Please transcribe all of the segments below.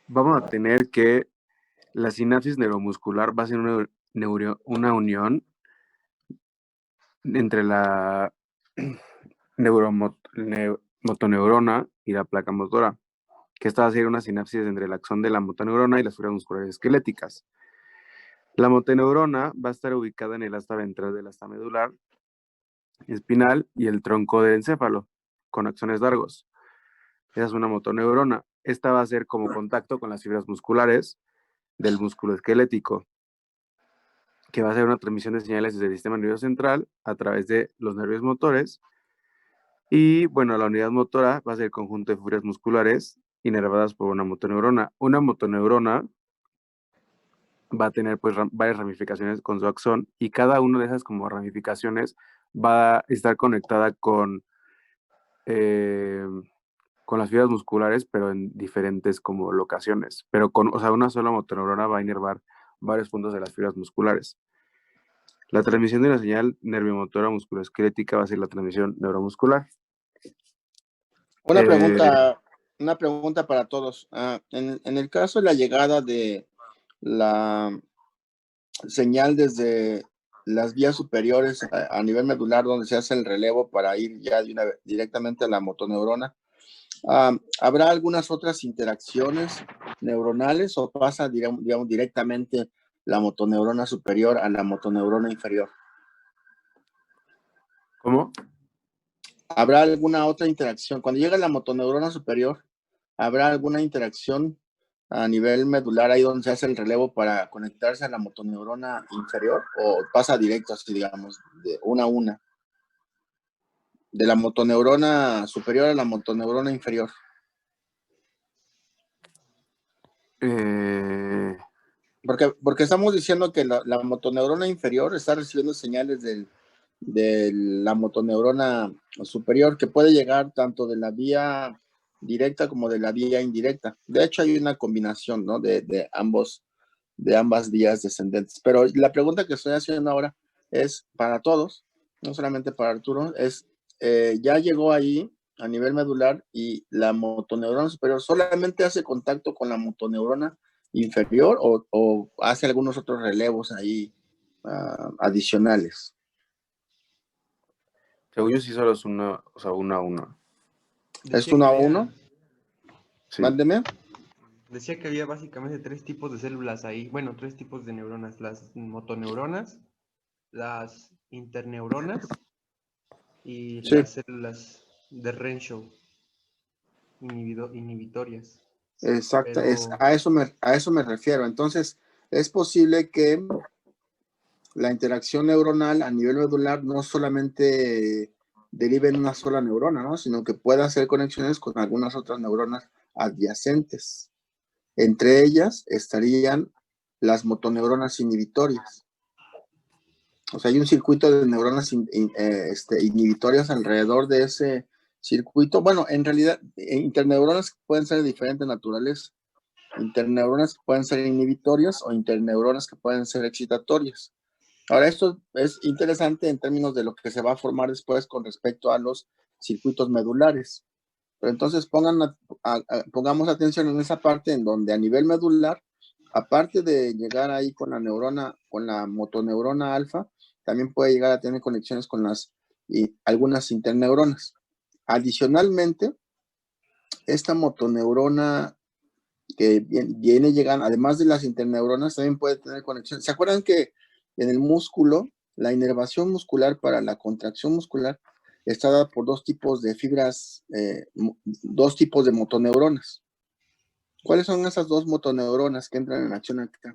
vamos a tener que la sinapsis neuromuscular va a ser una unión entre la motoneurona y la placa motora, que esta va a ser una sinapsis entre el axón de la motoneurona y las fibras musculares esqueléticas. La motoneurona va a estar ubicada en el asta ventral del asta medular, espinal y el tronco del encéfalo, con axones largos. Esa es una motoneurona. Esta va a ser como contacto con las fibras musculares del músculo esquelético, que va a ser una transmisión de señales desde el sistema nervioso central a través de los nervios motores. Y bueno, la unidad motora va a ser el conjunto de fibras musculares inervadas por una motoneurona. Una motoneurona va a tener pues varias ramificaciones con su axón y cada una de esas como ramificaciones va a estar conectada eh, con las fibras musculares, pero en diferentes como locaciones. Pero o sea, una sola motoneurona va a inervar varios puntos de las fibras musculares. La transmisión de una señal nerviomotora musculoesquelética va a ser la transmisión neuromuscular. Una pregunta para todos. En el caso de la llegada de la señal desde las vías superiores a nivel medular, donde se hace el relevo para ir ya directamente a la motoneurona, ¿habrá algunas otras interacciones neuronales o pasa, digamos, directamente la motoneurona superior a la motoneurona inferior? ¿Cómo? ¿Habrá alguna otra interacción? Cuando llega la motoneurona superior, ¿habrá alguna interacción a nivel medular ahí donde se hace el relevo para conectarse a la motoneurona inferior? ¿O pasa directo, así digamos, de una a una? De la motoneurona superior a la motoneurona inferior. Porque estamos diciendo que la motoneurona inferior está recibiendo señales de la motoneurona superior, que puede llegar tanto de la vía directa como de la vía indirecta. De hecho, hay una combinación, ¿no? de ambas vías descendentes. Pero la pregunta que estoy haciendo ahora es para todos, no solamente para Arturo, es, ya llegó ahí a nivel medular y la motoneurona superior solamente hace contacto con la motoneurona inferior o hace algunos otros relevos ahí adicionales. Según yo sí solo es una, o sea, una a una. ¿Es uno a uno? Sí. Mándeme. Decía que había básicamente 3 tipos de células ahí. Bueno, 3 tipos de neuronas. Las motoneuronas, las interneuronas y Sí. las células de Renshaw inhibitorias. Exacto, Pero a eso me refiero. Entonces, es posible que la interacción neuronal a nivel medular no solamente derive en una sola neurona, ¿no? Sino que pueda hacer conexiones con algunas otras neuronas adyacentes. Entre ellas estarían las motoneuronas inhibitorias. O sea, hay un circuito de neuronas inhibitorias alrededor de ese circuito. Bueno, en realidad, interneuronas pueden ser de diferentes naturaleza. Interneuronas que pueden ser inhibitorias o interneuronas que pueden ser excitatorias. Ahora, esto es interesante en términos de lo que se va a formar después con respecto a los circuitos medulares. Pero entonces pongamos atención en esa parte en donde a nivel medular, aparte de llegar ahí con la neurona, con la motoneurona alfa, también puede llegar a tener conexiones con algunas interneuronas. Adicionalmente, esta motoneurona que viene llegando, además de las interneuronas, también puede tener conexiones. ¿Se acuerdan que en el músculo, la inervación muscular para la contracción muscular está dada por dos tipos de fibras, dos tipos de motoneuronas? ¿Cuáles son esas dos motoneuronas que entran en acción acá?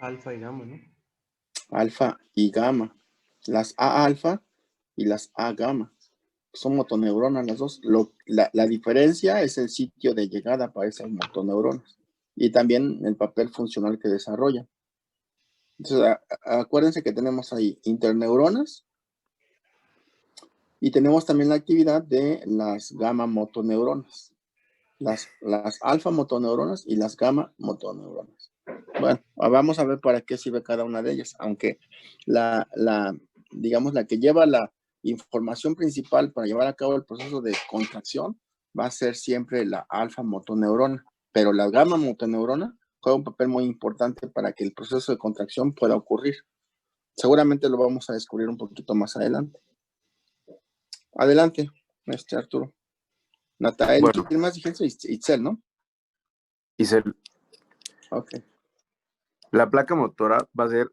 alfa y gamma, ¿no? Alfa y gamma. Las A alfa y las A gamma. Son motoneuronas las dos. La diferencia es el sitio de llegada para esas motoneuronas y también el papel funcional que desarrollan. Entonces, acuérdense que tenemos ahí interneuronas y tenemos también la actividad de las gamma motoneuronas, las alfa motoneuronas y las gamma motoneuronas. Bueno, vamos a ver para qué sirve cada una de ellas, aunque digamos, la que lleva la información principal para llevar a cabo el proceso de contracción va a ser siempre la alfa motoneurona, pero la gamma motoneurona juega un papel muy importante para que el proceso de contracción pueda ocurrir. Seguramente lo vamos a descubrir un poquito más adelante. Adelante, Arturo. Natael, Bueno, ¿quién más dijiste? Itzel, ¿no? Ok. La placa motora va a ser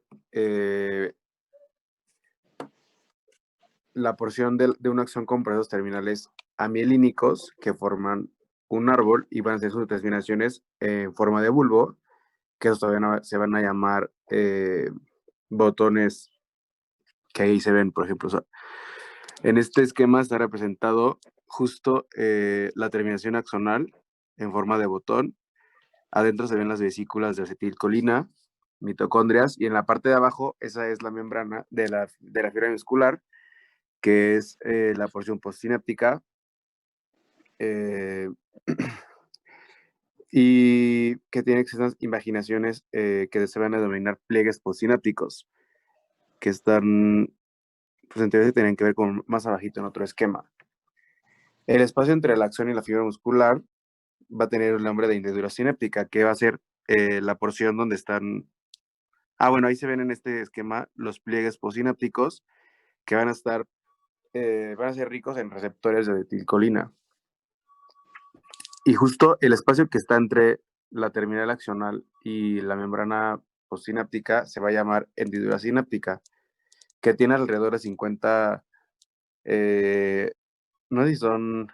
la porción de una acción con procesos terminales amielínicos que forman un árbol y van a ser sus terminaciones en forma de bulbo, que esos todavía se van a llamar botones, que ahí se ven, por ejemplo. O sea, en este esquema está representado justo la terminación axonal en forma de botón. Adentro se ven las vesículas de acetilcolina, mitocondrias, y en la parte de abajo, esa es la membrana de la fibra muscular, que es la porción postsináptica, y que tiene esas imaginaciones que se van a denominar pliegues postsinápticos, que están, pues en teoría tienen que ver con más abajito en otro esquema. El espacio entre la axón y la fibra muscular va a tener el nombre de hendidura sináptica, que va a ser la porción donde están... Ah, bueno, ahí se ven en este esquema los pliegues postsinápticos, que van a estar, van a ser ricos en receptores de acetilcolina. Y justo el espacio que está entre la terminal axonal y la membrana postsináptica se va a llamar hendidura sináptica, que tiene alrededor de 50, no sé si son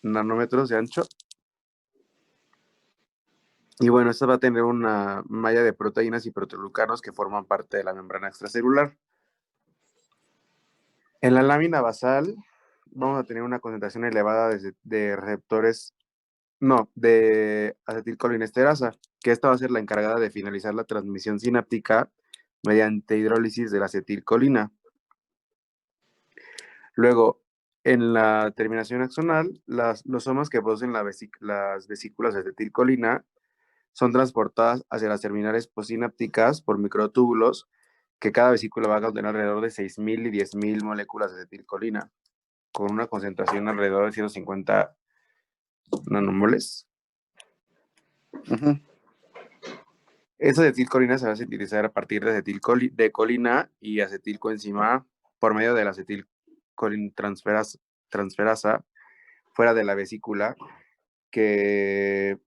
nanómetros de ancho. Y bueno, esta va a tener una malla de proteínas y proteoglucanos que forman parte de la membrana extracelular. En la lámina basal vamos a tener una concentración elevada de receptores, no, de acetilcolinesterasa, que esta va a ser la encargada de finalizar la transmisión sináptica mediante hidrólisis de la acetilcolina. Luego, en la terminación axonal, los somas que producen las vesículas de acetilcolina son transportadas hacia las terminales postsinápticas por microtúbulos, que cada vesícula va a contener alrededor de 6.000 y 10.000 moléculas de acetilcolina, con una concentración alrededor de 150 nanomoles. Esa acetilcolina se va a sintetizar a partir de colina y acetilcoenzima A por medio de la acetilcolintransferasa fuera de la vesícula, que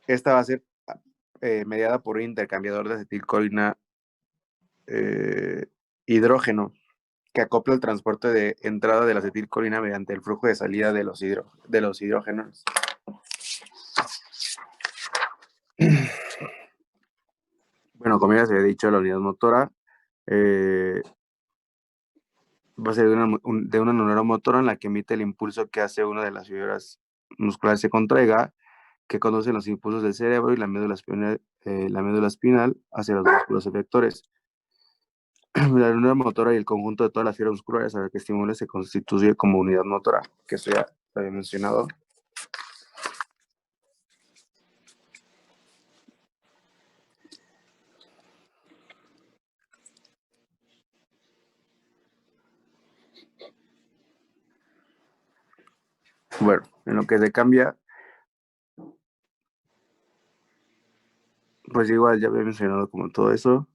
esta va a ser mediada por un intercambiador de acetilcolina hidrógeno, que acopla el transporte de entrada de la acetilcolina mediante el flujo de salida de los hidrógenos. Bueno, como ya se había dicho, la unidad motora va a ser de una neuromotora en la que emite el impulso que hace una de las fibras musculares se contraiga, que conduce los impulsos del cerebro y la médula espinal hacia los músculos efectores. La neuromotora y el conjunto de todas las fibras musculares a las que estimule se constituye como unidad motora, que eso ya lo había mencionado. Bueno, en lo que se cambia, pues igual ya había mencionado como todo eso.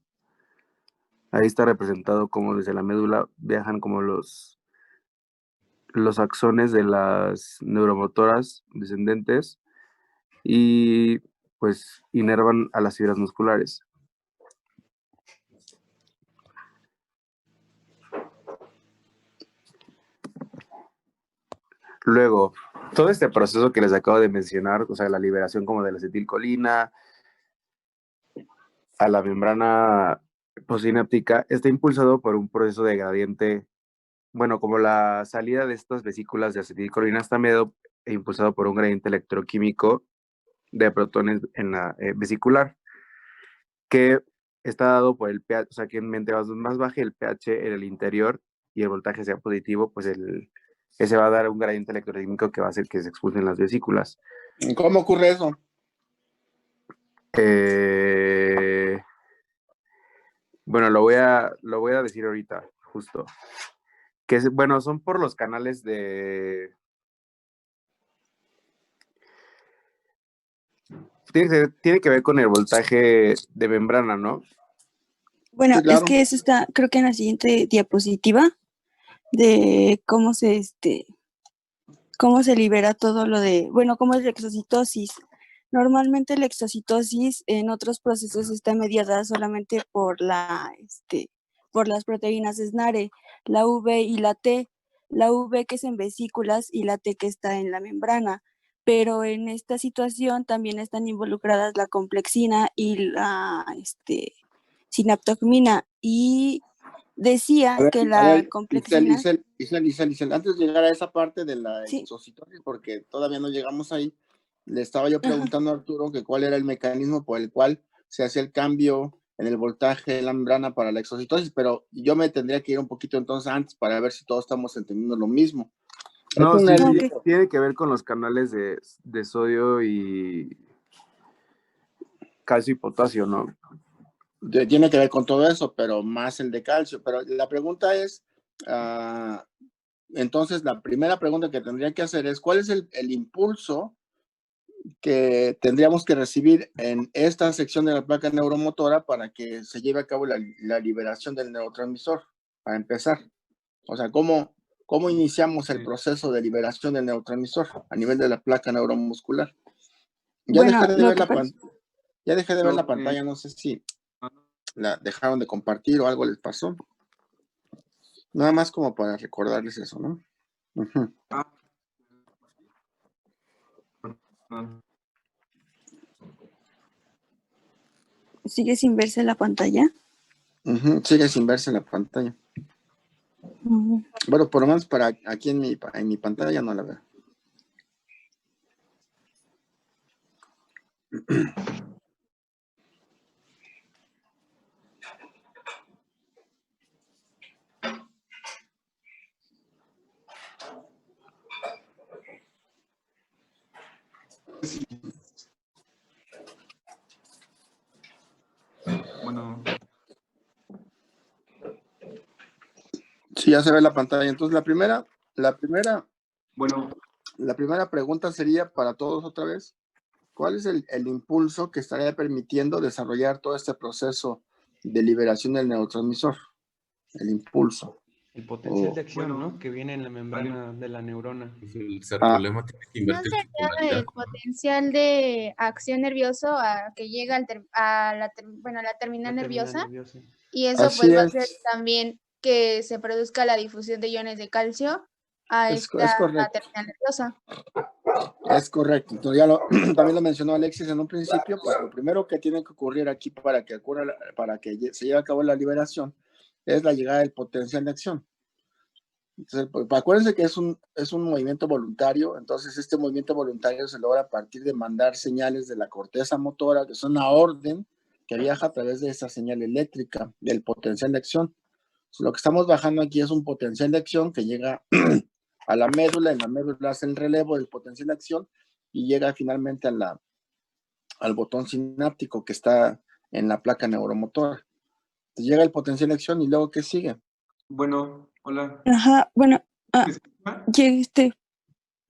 Ahí está representado como desde la médula viajan como los axones de las neuromotoras descendentes y pues inervan a las fibras musculares. Luego, todo este proceso que les acabo de mencionar, o sea, la liberación como de la acetilcolina a la membrana postsináptica, está impulsado por un proceso de gradiente. Bueno, como la salida de estas vesículas de acetilcolina está mediado e impulsado por un gradiente electroquímico de protones en la vesicular, que está dado por el pH, o sea, que mientras más baje el pH en el interior y el voltaje sea positivo, pues ese va a dar un gradiente electroquímico que va a hacer que se expulsen las vesículas. ¿Cómo ocurre eso? Bueno, lo voy a decir ahorita, justo. bueno, son por los canales de... Tiene que ver con el voltaje de membrana, ¿no? Bueno, Sí, claro. es que eso está, creo que en la siguiente diapositiva, de cómo se libera todo lo de, bueno, cómo es la exocitosis. Normalmente la exocitosis en otros procesos está mediada solamente por las proteínas SNARE, la V y la T. La V que es en vesículas y la T que está en la membrana. Pero en esta situación también están involucradas la complexina y la sinaptogmina. Y decía que A la ver, complexina, Isel, antes de llegar a esa parte de la sí, exocitosis, porque todavía no llegamos ahí, le estaba yo ajá. preguntando a Arturo que cuál era el mecanismo por el cual se hacía el cambio en el voltaje de la membrana para la exocitosis, pero yo me tendría que ir un poquito entonces antes para ver si todos estamos entendiendo lo mismo. No, Es un sí, Ok. tiene que ver con los canales de sodio y calcio y potasio, ¿no? tiene que ver con todo eso, pero más el de calcio. Pero la pregunta es, entonces la primera pregunta que tendría que hacer es, ¿cuál es el impulso que tendríamos que recibir en esta sección de la placa neuromotora para que se lleve a cabo la liberación del neurotransmisor, para empezar? O sea, ¿cómo iniciamos el proceso de liberación del neurotransmisor a nivel de la placa neuromuscular? Ya Bueno, dejé de lo ver que pasa, ya dejé de ver la pantalla, no sé si la dejaron de compartir o algo les pasó. Nada más como para recordarles eso, ¿no? Uh-huh. sigue sin verse la pantalla. Uh-huh. Sigue sin verse la pantalla. Ujú. Bueno, por lo menos para aquí en mi pantalla no la veo. Bueno, Sí, ya se ve la pantalla. Entonces, bueno, la primera pregunta sería para todos otra vez. ¿Cuál es el impulso que estaría permitiendo desarrollar todo este proceso de liberación del neurotransmisor? El impulso. el potencial de acción, ¿no? Que viene en la membrana de la neurona. El cerebroblema tiene que ¿No invertir su sería polaridad. el potencial de acción nervioso que llega a la terminal nerviosa? Y eso Así pues va a es. hacer también que se produzca la difusión de iones de calcio a Es esta correcto. terminal nerviosa. Es correcto. Entonces también lo mencionó Alexis en un principio, pues lo primero que tiene que ocurrir aquí para que se lleve a cabo la liberación es la llegada del potencial de acción. Entonces, pues, acuérdense que es un movimiento voluntario, entonces este movimiento voluntario se logra a partir de mandar señales de la corteza motora, que son una orden que viaja a través de esa señal eléctrica del potencial de acción. Entonces, lo que estamos bajando aquí es un potencial de acción que llega a la médula, en la médula hace el relevo del potencial de acción y llega finalmente al botón sináptico que está en la placa neuromotora. Entonces, llega el potencial de acción y luego, ¿qué sigue? Bueno, hola. Ajá, bueno, ¿Me escucha?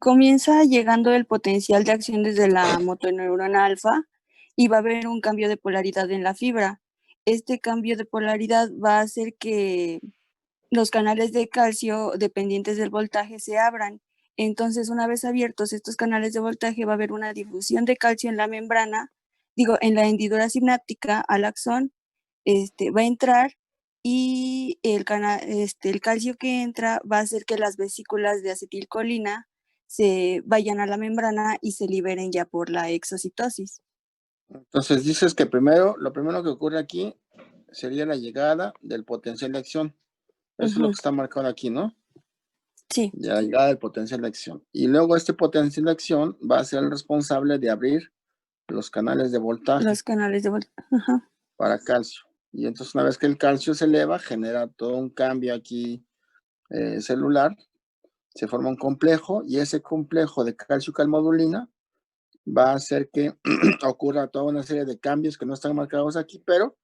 comienza llegando el potencial de acción desde la motoneurona alfa y va a haber un cambio de polaridad en la fibra. Este cambio de polaridad va a hacer que los canales de calcio dependientes del voltaje se abran. Entonces, una vez abiertos estos canales de voltaje, va a haber una difusión de calcio en la membrana, en la hendidura sináptica al axón, va a entrar y el calcio que entra va a hacer que las vesículas de acetilcolina se vayan a la membrana y se liberen ya por la exocitosis. Entonces dices que lo primero que ocurre aquí sería la llegada del potencial de acción. Eso es lo que está marcado aquí, ¿no? Sí. La llegada del potencial de acción. Y luego este potencial de acción va a ser el responsable de abrir los canales de voltaje. Los canales de voltaje. Ajá. Para calcio. Y entonces una vez que el calcio se eleva, genera todo un cambio aquí celular, se forma un complejo y ese complejo de calcio-calmodulina va a hacer que ocurra toda una serie de cambios que no están marcados aquí, pero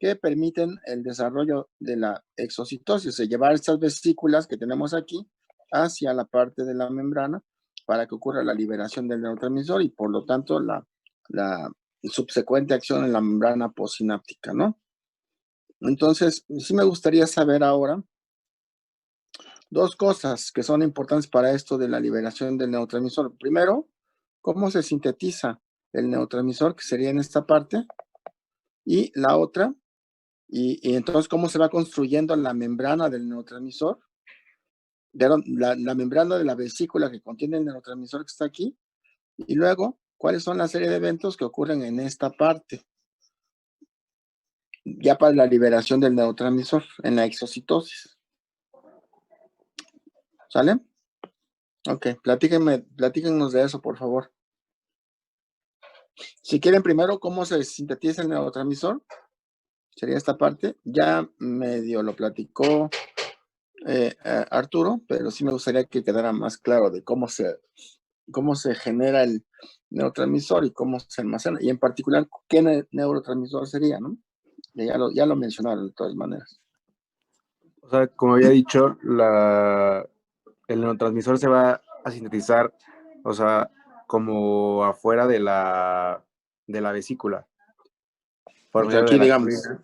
que permiten el desarrollo de la exocitosis, de llevar estas vesículas que tenemos aquí hacia la parte de la membrana para que ocurra la liberación del neurotransmisor y por lo tanto la subsecuente acción en la membrana postsináptica, ¿no? Entonces, sí me gustaría saber ahora dos cosas que son importantes para esto de la liberación del neurotransmisor. Primero, cómo se sintetiza el neurotransmisor, que sería en esta parte, y la otra, y entonces cómo se va construyendo la membrana del neurotransmisor, la membrana de la vesícula que contiene el neurotransmisor que está aquí, y luego, cuáles son la serie de eventos que ocurren en esta parte, ya para la liberación del neurotransmisor en la exocitosis. ¿Sale? Ok, platíquenos de eso, por favor. Si quieren primero cómo se sintetiza el neurotransmisor, sería esta parte. Ya medio lo platicó Arturo, pero sí me gustaría que quedara más claro de cómo se genera el neurotransmisor y cómo se almacena. Y en particular, qué neurotransmisor sería, ¿no? Ya lo mencionaron de todas maneras. O sea, como había dicho, el neurotransmisor se va a sintetizar, o sea, como afuera de la vesícula, por O sea, medio aquí de la digamos, colina.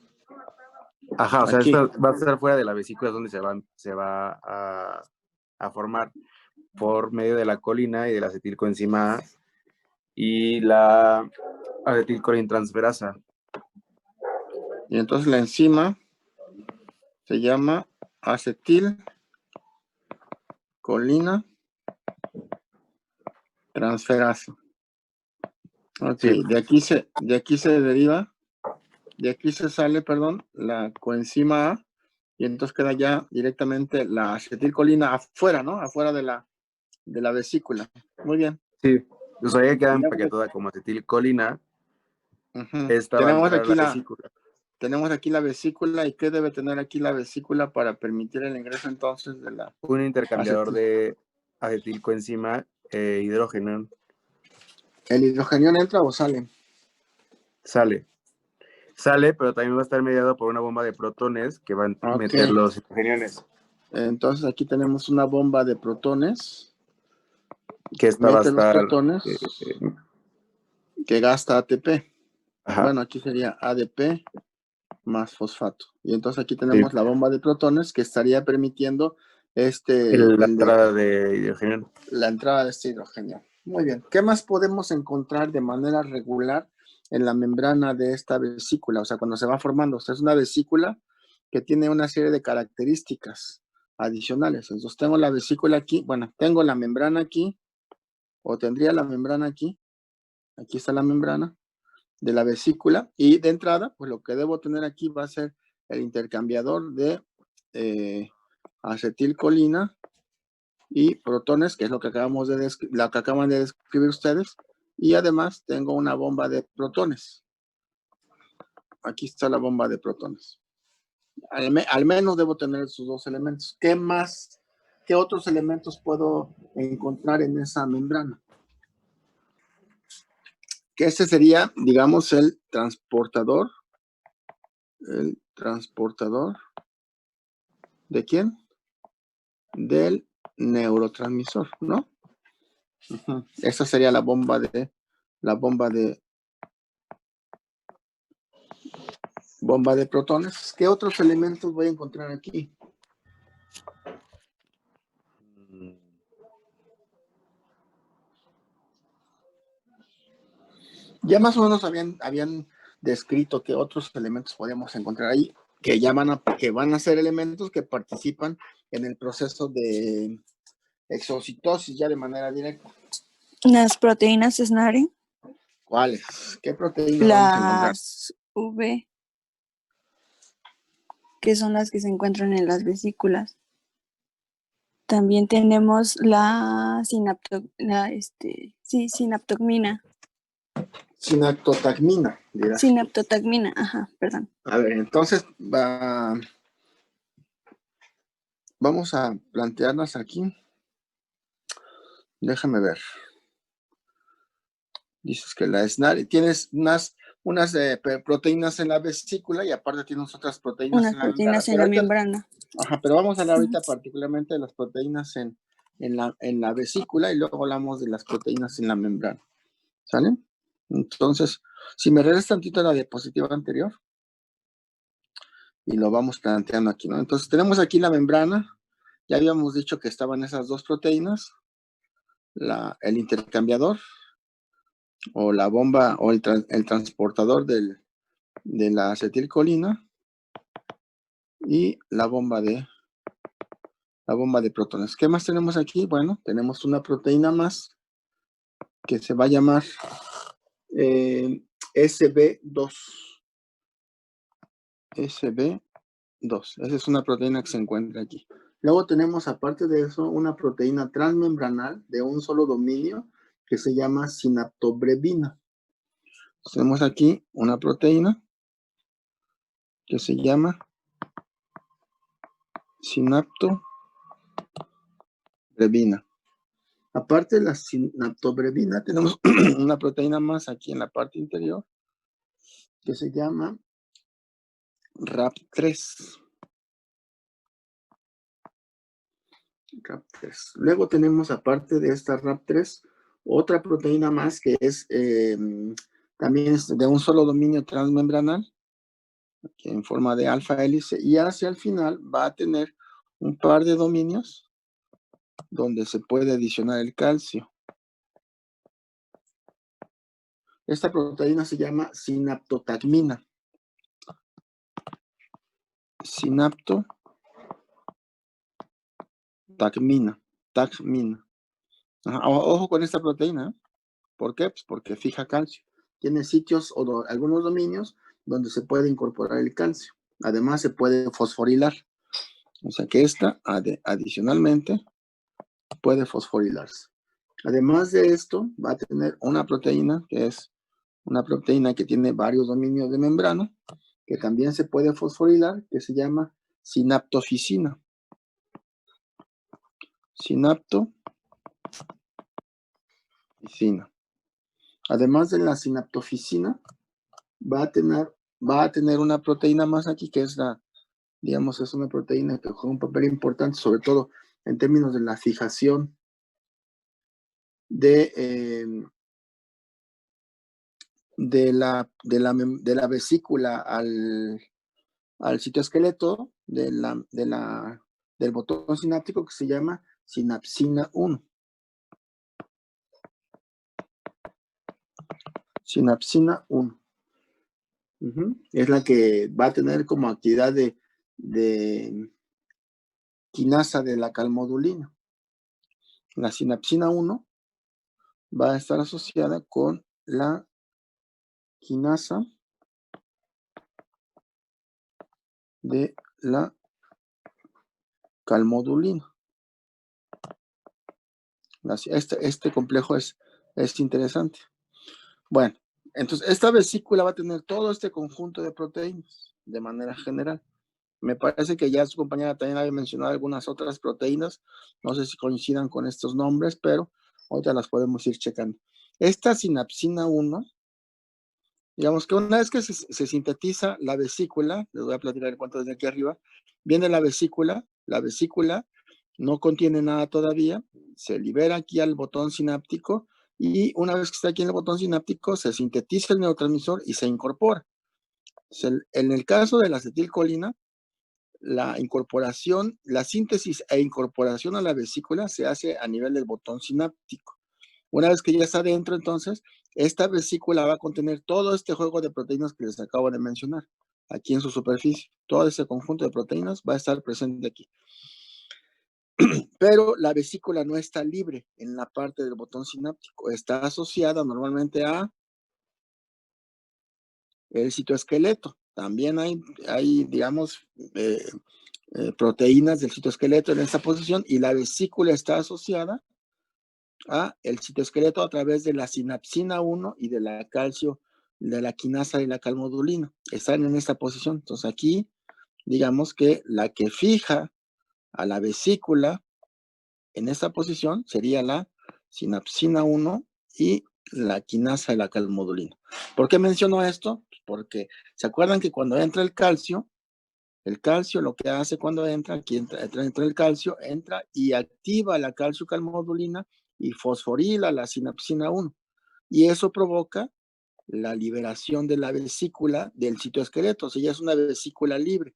Ajá, o sea, aquí. esta va a estar fuera de la vesícula, es donde se va a formar por medio de la colina y de la acetilcoenzima A y la acetilcolintransferasa. Y entonces la enzima se llama acetilcolina transferasa. Ok, Sí. de aquí se deriva, de aquí se sale, perdón, la coenzima A, y entonces queda ya directamente la acetilcolina afuera, ¿no? Afuera de la vesícula. Muy bien. Sí, o sea, ya queda Ya, empaquetada como acetilcolina. uh-huh. Esta va a entrar a la vesícula. Tenemos aquí la vesícula, ¿y qué debe tener aquí la vesícula para permitir el ingreso entonces de la Un intercambiador de acetilcoenzima e hidrógeno. ¿El hidrogenión entra o sale? Sale, pero también va a estar mediado por una bomba de protones que van a meter Ok. los hidrogeniones. Entonces aquí tenemos una bomba de protones. Que esta va a Mete los estar... protones que gasta ATP. Ajá. Bueno, aquí sería ADP más fosfato. Y entonces aquí Sí. tenemos la bomba de protones que estaría permitiendo la entrada de hidrógeno. La entrada de este hidrógeno. Muy bien. ¿Qué más podemos encontrar de manera regular en la membrana de esta vesícula? O sea, cuando se va formando, o sea, es una vesícula que tiene una serie de características adicionales. Entonces tengo la vesícula aquí, bueno, tengo la membrana aquí, o tendría la membrana aquí. Aquí está la membrana de la vesícula, y de entrada, pues lo que debo tener aquí va a ser el intercambiador de acetilcolina y protones, que es lo que acaban de describir ustedes, y además tengo una bomba de protones. Aquí está la bomba de protones. Al menos debo tener esos dos elementos. ¿Qué otros elementos puedo encontrar en esa membrana? Que ese sería, digamos, el transportador. ¿El transportador de quién? Del neurotransmisor, ¿no? Uh-huh. Esa sería la bomba de protones. ¿Qué otros elementos voy a encontrar aquí? Ya más o menos habían descrito qué otros elementos podíamos encontrar ahí, que van a ser elementos que participan en el proceso de exocitosis ya de manera directa. Las proteínas SNARE. ¿Cuáles? ¿Qué proteínas vamos a encontrar? Las V, que son las que se encuentran en las vesículas. También tenemos la sinaptogmina. Sinaptotagmina, dirás. Sinaptotagmina, ajá, perdón. A ver, entonces vamos a plantearnos aquí. Déjame ver. Dices que la SNARE, tienes unas proteínas en la vesícula y aparte tiene otras proteínas Unas en la membrana. proteínas en la membrana. Ajá, pero vamos a hablar ahorita particularmente de las proteínas en la vesícula y luego hablamos de las proteínas en la membrana. ¿Sale? Entonces, si me regresas tantito a la diapositiva anterior y lo vamos planteando aquí, ¿no? Entonces, tenemos aquí la membrana. Ya habíamos dicho que estaban esas dos proteínas, el intercambiador o la bomba o el transportador de la acetilcolina y la bomba de protones. ¿Qué más tenemos aquí? Bueno, tenemos una proteína más que se va a llamar SB2. SB2. Esa es una proteína que se encuentra aquí. Luego tenemos, aparte de eso, una proteína transmembranal de un solo dominio que se llama sinaptobrevina. Tenemos aquí una proteína que se llama sinaptobrevina. Aparte de la sinaptobrevina, tenemos una proteína más aquí en la parte interior que se llama RAP3. Luego tenemos, aparte de esta RAP3, otra proteína más que es también es de un solo dominio transmembranal, aquí en forma de alfa hélice, y hacia el final va a tener un par de dominios donde se puede adicionar el calcio. Esta proteína se llama sinaptotagmina. Tagmina. Ojo con esta proteína. ¿Por qué? Pues porque fija calcio. Tiene sitios o algunos dominios donde se puede incorporar el calcio. Además, se puede fosforilar. O sea que esta, adicionalmente, puede fosforilarse. Además de esto, va a tener una proteína que es una proteína que tiene varios dominios de membrana, que también se puede fosforilar, que se llama sinaptoficina. Sinaptoficina. Además de la sinaptoficina, va a tener una proteína más aquí, que es es una proteína que juega un papel importante, sobre todo en términos de la fijación de la vesícula al citoesqueleto del botón sináptico, que se llama sinapsina 1. Sinapsina 1. Es la que va a tener como actividad de quinasa de la calmodulina. La sinapsina 1 va a estar asociada con la quinasa de la calmodulina. Este complejo es interesante. Bueno, entonces esta vesícula va a tener todo este conjunto de proteínas de manera general. Me parece que ya su compañera también había mencionado algunas otras proteínas. No sé si coincidan con estos nombres, pero ahorita las podemos ir checando. Esta sinapsina 1, digamos que una vez que se sintetiza la vesícula, les voy a platicar el cuento desde aquí arriba, viene la vesícula no contiene nada todavía, se libera aquí al botón sináptico y una vez que está aquí en el botón sináptico se sintetiza el neurotransmisor y se incorpora. En el caso de la acetilcolina, la síntesis e incorporación a la vesícula se hace a nivel del botón sináptico. Una vez que ya está dentro, entonces, esta vesícula va a contener todo este juego de proteínas que les acabo de mencionar, aquí en su superficie. Todo ese conjunto de proteínas va a estar presente aquí. Pero la vesícula no está libre en la parte del botón sináptico. Está asociada normalmente a el citoesqueleto. También hay digamos, proteínas del citoesqueleto en esta posición y la vesícula está asociada a el citoesqueleto a través de la sinapsina 1 y de la calcio, de la quinasa y la calmodulina. Están en esta posición. Entonces aquí, digamos que la que fija a la vesícula en esta posición sería la sinapsina 1 y la quinasa de la calmodulina. ¿Por qué menciono esto? Porque se acuerdan que cuando entra el calcio lo que hace cuando entra, aquí entra el calcio, entra y activa la calciocalmodulina y fosforila la sinapsina 1. Y eso provoca la liberación de la vesícula del citoesqueleto. O sea, ya es una vesícula libre.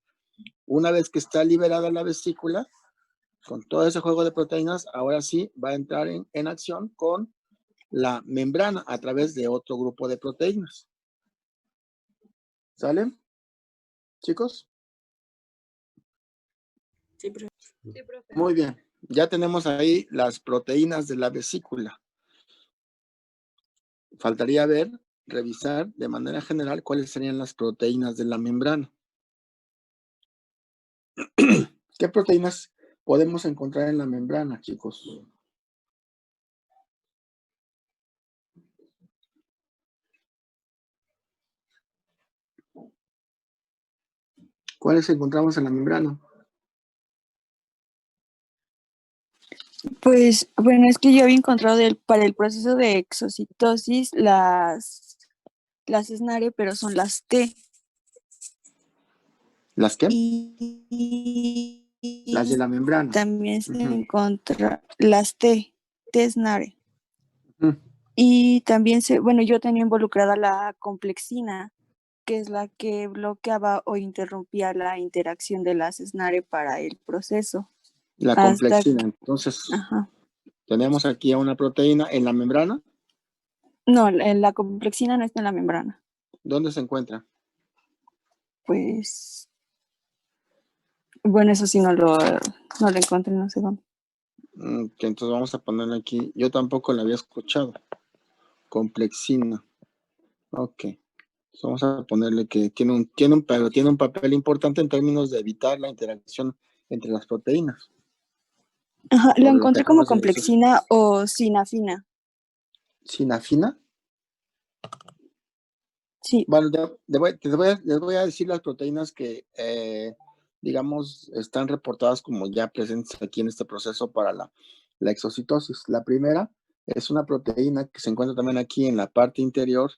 Una vez que está liberada la vesícula, con todo ese juego de proteínas, ahora sí va a entrar en acción con la membrana a través de otro grupo de proteínas. ¿Sale? ¿Chicos? Sí, profe. Sí, profe. Muy bien. Ya tenemos ahí las proteínas de la vesícula. Faltaría revisar de manera general cuáles serían las proteínas de la membrana. ¿Qué proteínas podemos encontrar en la membrana, chicos? ¿Cuáles encontramos en la membrana? Pues, bueno, es que yo había encontrado para el proceso de exocitosis las SNARE, pero son las T. ¿Las qué? Y Las de la membrana. también se Ujú. encuentra las T SNARE. Ujú. Y también yo tenía involucrada la complexina, que es la que bloqueaba o interrumpía la interacción de las SNARE para el proceso. La Hasta complexina. Entonces, Ajá. tenemos aquí a una proteína en la membrana. No, la complexina no está en la membrana. ¿Dónde se encuentra? Pues, bueno, eso sí no lo encontré, no sé dónde. Que entonces vamos a ponerle aquí. Yo tampoco la había escuchado. Complexina. Ok. Entonces vamos a ponerle que tiene un papel importante en términos de evitar la interacción entre las proteínas. Ajá, lo Por lo que encontré como acabas de decir. complexina o sinafina. ¿Sinafina? Sí. Bueno, les voy a decir las proteínas que, digamos, están reportadas como ya presentes aquí en este proceso para la exocitosis. La primera es una proteína que se encuentra también aquí en la parte interior.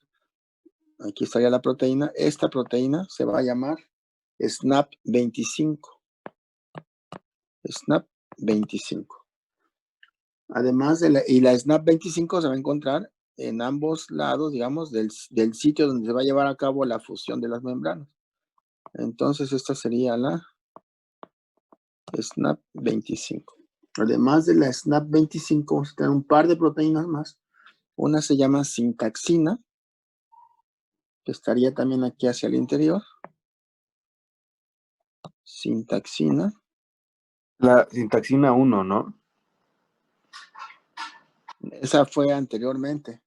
Aquí estaría la proteína. Esta proteína se va a llamar SNAP25. SNAP25. Además de la SNAP25 se va a encontrar en ambos lados, digamos, del sitio donde se va a llevar a cabo la fusión de las membranas. Entonces, esta sería la SNAP25. Además de la SNAP25, vamos a tener un par de proteínas más. Una se llama sintaxina, que estaría también aquí hacia el interior. Sintaxina. La sintaxina 1, ¿no? Esa fue anteriormente.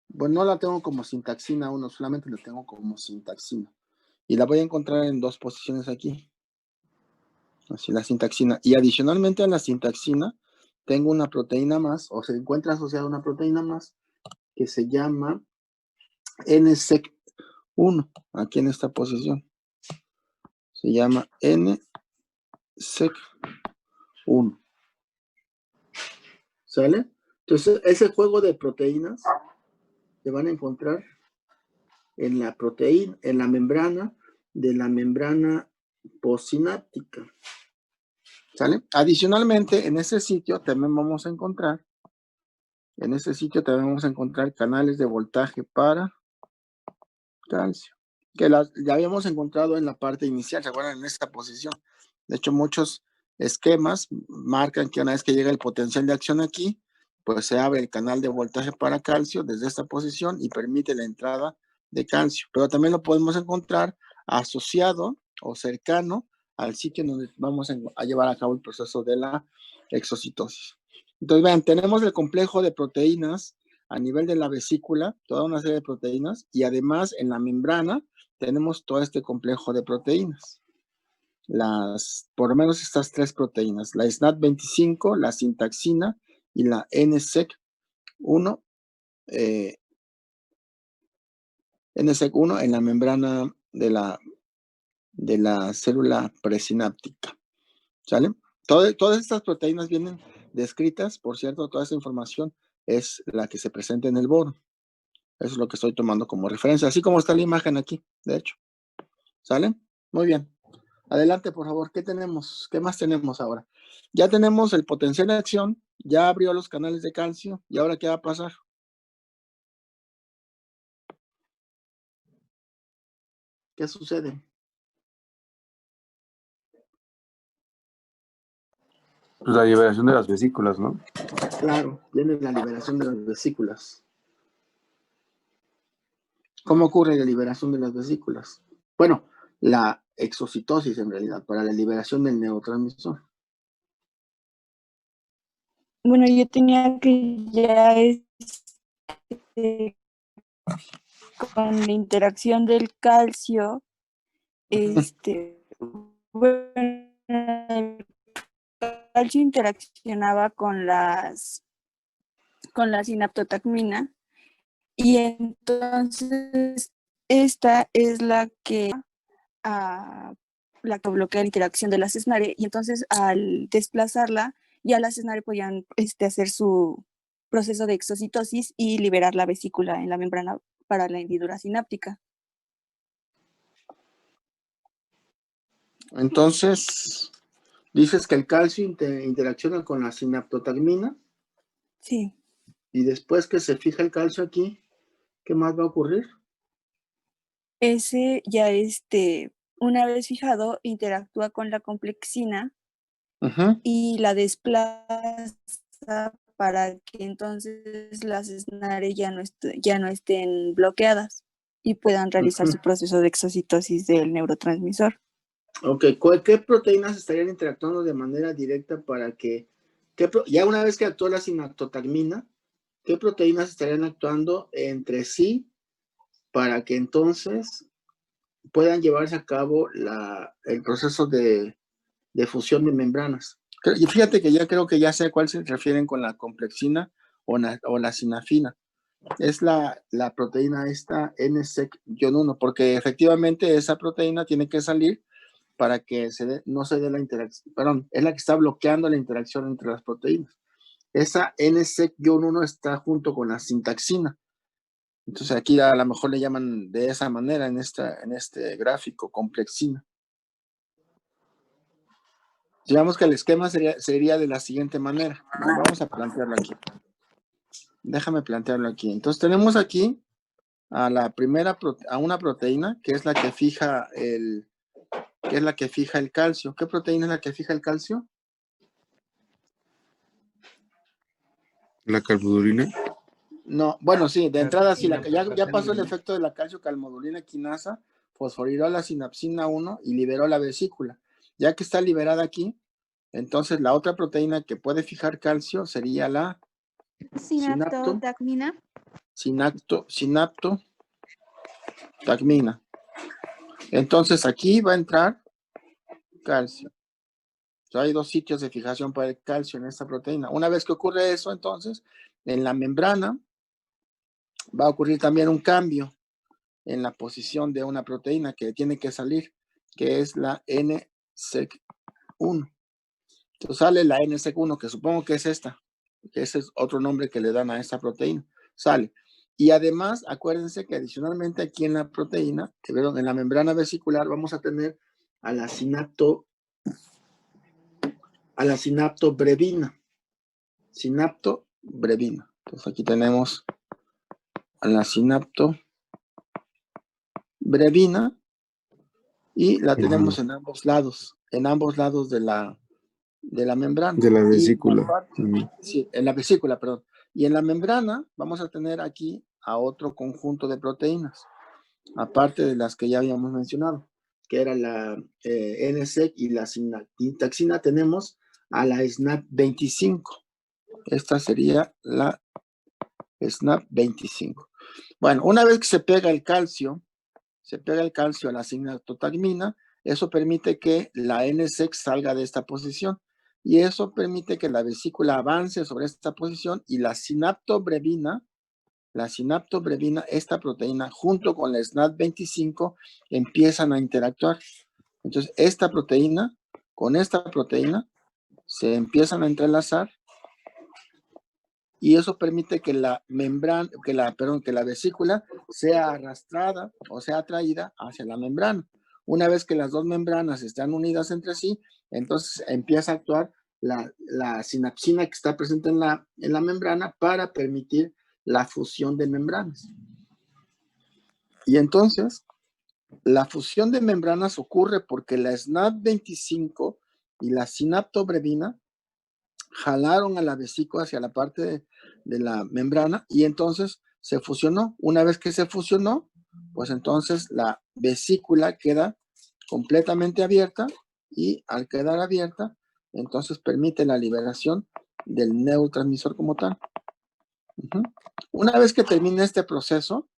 Bueno, no la tengo como sintaxina 1, solamente la tengo como sintaxina. Y la voy a encontrar en dos posiciones aquí. Así, la sintaxina. Y adicionalmente a la sintaxina, tengo una proteína más, o se encuentra asociada a una proteína más, que se llama NSEC1, aquí en esta posición. Se llama NSEC1. ¿Sale? Entonces, ese juego de proteínas se van a encontrar en la proteína, en la membrana de la membrana postsináptica. ¿Sale? Adicionalmente, en ese sitio también vamos a encontrar canales de voltaje para calcio, que ya habíamos encontrado en la parte inicial, ¿se acuerdan? En esta posición. De hecho, muchos esquemas marcan que una vez que llega el potencial de acción aquí, pues se abre el canal de voltaje para calcio desde esta posición y permite la entrada de calcio. Pero también lo podemos encontrar asociado o cercano al sitio donde vamos a llevar a cabo el proceso de la exocitosis. Entonces, vean, tenemos el complejo de proteínas a nivel de la vesícula, toda una serie de proteínas, y además en la membrana tenemos todo este complejo de proteínas. Por lo menos estas tres proteínas, la SNAP25, la sintaxina y la NSEC1, NSEC1 en la membrana de la célula presináptica. ¿Sale? Todas estas proteínas vienen descritas, por cierto, toda esta información es la que se presenta en el boro. Eso es lo que estoy tomando como referencia, así como está la imagen aquí, de hecho. ¿Sale? Muy bien. Adelante, por favor. ¿Qué tenemos? ¿Qué más tenemos ahora? Ya tenemos el potencial de acción, ya abrió los canales de calcio, ¿y ahora qué va a pasar? ¿Qué sucede? Pues la liberación de las vesículas, ¿no? Claro, viene la liberación de las vesículas. ¿Cómo ocurre la liberación de las vesículas? Bueno, la exocitosis en realidad, para la liberación del neurotransmisor. Bueno, yo tenía que ya con la interacción del calcio, bueno, el calcio interaccionaba con la sinaptotacmina y entonces esta es la que bloquea la interacción de la SNARE y entonces al desplazarla ya las SNARE podían hacer su proceso de exocitosis y liberar la vesícula en la membrana para la hendidura sináptica. Entonces, dices que el calcio interacciona con la sinaptotacmina. Sí. Y después que se fija el calcio aquí, ¿qué más va a ocurrir? Ese ya una vez fijado, interactúa con la complexina y la desplaza para que entonces las SNARE ya no estén bloqueadas y puedan realizar su proceso de exocitosis del neurotransmisor. Ok, ¿qué proteínas estarían interactuando de manera directa para que, ya una vez que actúa la sinaptotacmina, qué proteínas estarían actuando entre sí para que entonces puedan llevarse a cabo el proceso de fusión de membranas? Y fíjate que ya creo que ya sé a cuál se refieren con la complexina o la sinafina. Es la proteína esta NSEC-1, porque efectivamente esa proteína tiene que salir para que no se dé la interacción, perdón, es la que está bloqueando la interacción entre las proteínas. Esa NSEC-1 está junto con la sintaxina. Entonces aquí a lo mejor le llaman de esa manera en este gráfico, complexina. Digamos que el esquema sería de la siguiente manera. Vamos a plantearlo aquí. Déjame plantearlo aquí. Entonces tenemos aquí a una proteína que es la que fija el calcio. ¿Qué proteína es la que fija el calcio? La calmodulina. No, bueno, sí, de entrada sí, ya pasó el efecto de la calcio-calmodulina quinasa, fosforiló la sinapsina 1 y liberó la vesícula. Ya que está liberada aquí, entonces la otra proteína que puede fijar calcio sería la Sinaptotacmina. Sinaptotacmina. Entonces aquí va a entrar calcio. Hay dos sitios de fijación para el calcio en esta proteína. Una vez que ocurre eso, entonces, en la membrana va a ocurrir también un cambio en la posición de una proteína que tiene que salir, que es la NSEC1. Entonces sale la NSEC1, que supongo que es esta, que ese es otro nombre que le dan a esta proteína. Sale. Y además, acuérdense que adicionalmente aquí en la proteína, en la membrana vesicular, vamos a tener a la sinaptobrevina. Sinaptobrevina. Entonces aquí tenemos a la sinaptobrevina y la tenemos en ambos lados de la membrana. De la vesícula. Sí, en la vesícula, perdón. Y en la membrana vamos a tener aquí a otro conjunto de proteínas, aparte de las que ya habíamos mencionado, que era la NSEC y la sintaxina, tenemos a la SNAP25. Esta sería la SNAP25. Bueno, una vez que se pega el calcio a la sinaptotacmina, eso permite que la NSEC salga de esta posición y eso permite que la vesícula avance sobre esta posición y la sinaptobrevina, esta proteína, junto con la SNAP25, empiezan a interactuar. Entonces, esta proteína, con esta proteína, se empiezan a entrelazar y eso permite que la membrana, que la vesícula sea arrastrada o sea atraída hacia la membrana. Una vez que las dos membranas están unidas entre sí, entonces empieza a actuar la sinapsina que está presente en la membrana para permitir la fusión de membranas. Y entonces, la fusión de membranas ocurre porque la SNAP25 y la sinaptobredina jalaron a la vesícula hacia la parte de la membrana y entonces se fusionó. Una vez que se fusionó, pues entonces la vesícula queda completamente abierta y al quedar abierta, entonces permite la liberación del neurotransmisor como tal. Una vez que termine este proceso,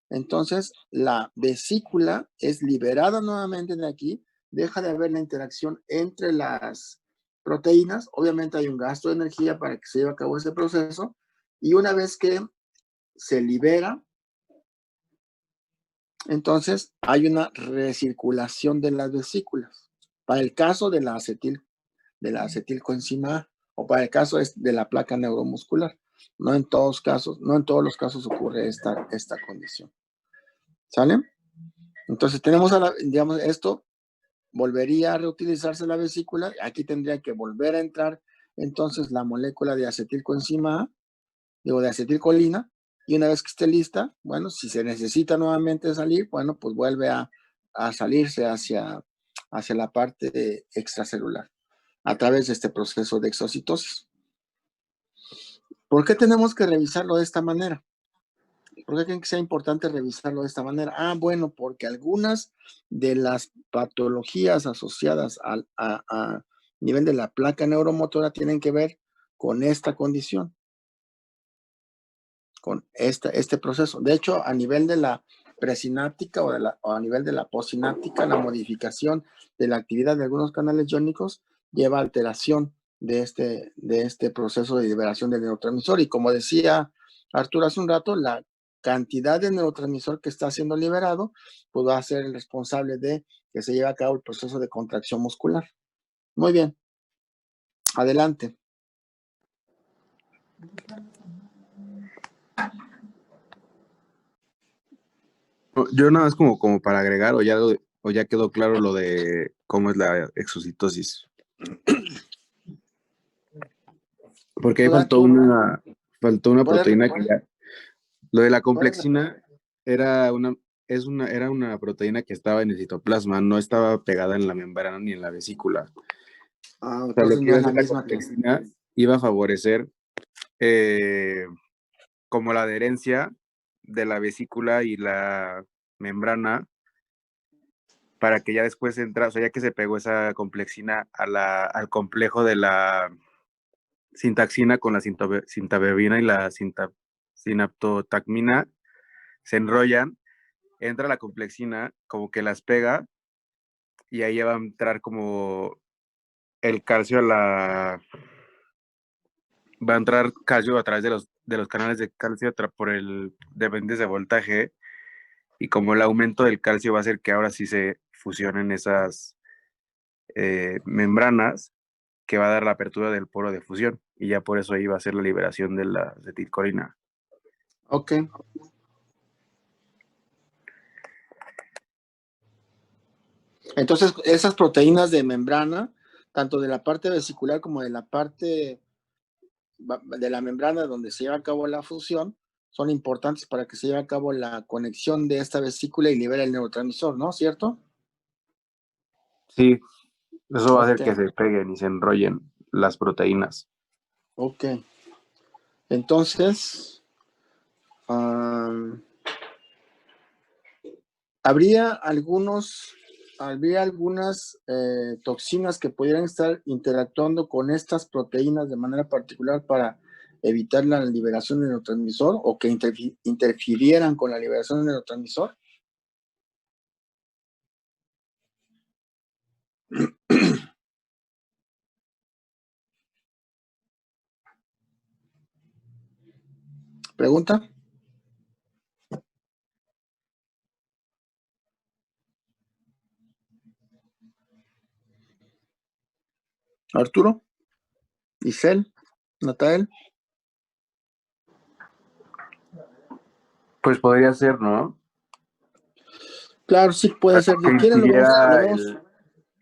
entonces la vesícula es liberada nuevamente de aquí, deja de haber la interacción entre las proteínas, obviamente hay un gasto de energía para que se lleve a cabo ese proceso, y una vez que se libera, entonces hay una recirculación de las vesículas. Para el caso de la acetilcoenzima A, o para el caso de la placa neuromuscular. No en todos los casos ocurre esta condición. ¿Sale? Entonces tenemos, digamos, esto volvería a reutilizarse la vesícula. Aquí tendría que volver a entrar entonces la molécula de acetilcoenzima A, de acetilcolina, y una vez que esté lista, bueno, si se necesita nuevamente salir, bueno, pues vuelve a salirse hacia la parte extracelular a través de este proceso de exocitosis. ¿Por qué tenemos que revisarlo de esta manera? ¿Por qué creen que sea importante revisarlo de esta manera? Bueno, porque algunas de las patologías asociadas a nivel de la placa neuromotora tienen que ver con esta condición, con este proceso. De hecho, a nivel de la presináptica o a nivel de la postsináptica, la modificación de la actividad de algunos canales iónicos lleva a alteración de este proceso de liberación del neurotransmisor. Y como decía Arturo hace un rato, la cantidad de neurotransmisor que está siendo liberado pues va a ser el responsable de que se lleve a cabo el proceso de contracción muscular. Muy bien. Adelante. Yo nada más como para agregar, o ya quedó claro lo de cómo es la exocitosis. Porque ahí faltó una proteína que ya. Lo de la complexina era una proteína que estaba en el citoplasma, no estaba pegada en la membrana ni en la vesícula. O sea, lo que iba a hacer la complexina iba a favorecer como la adherencia de la vesícula y la membrana para que ya después o sea, ya que se pegó esa complexina al complejo de la sintaxina con la sintabebina y la sinaptotacmina, se enrollan, entra la complexina, como que las pega, y ahí va a entrar como el calcio va a entrar calcio a través de los canales de calcio por dependientes de voltaje, y como el aumento del calcio va a hacer que ahora sí se fusionen esas membranas, que va a dar la apertura del poro de fusión, y ya por eso ahí va a ser la liberación de la acetilcolina. Ok. Entonces, esas proteínas de membrana, tanto de la parte vesicular como de la parte de la membrana donde se lleva a cabo la fusión, son importantes para que se lleve a cabo la conexión de esta vesícula y libere el neurotransmisor, ¿no? ¿Cierto? Sí, eso va a hacer que se peguen y se enrollen las proteínas. Ok. Entonces, habría algunas toxinas que pudieran estar interactuando con estas proteínas de manera particular para evitar la liberación del neurotransmisor o que interfirieran con la liberación del neurotransmisor. ¿Pregunta? Arturo, Isel, Natael. Pues podría ser, ¿no? Claro, sí puede ser. Que Si quieren, impidiera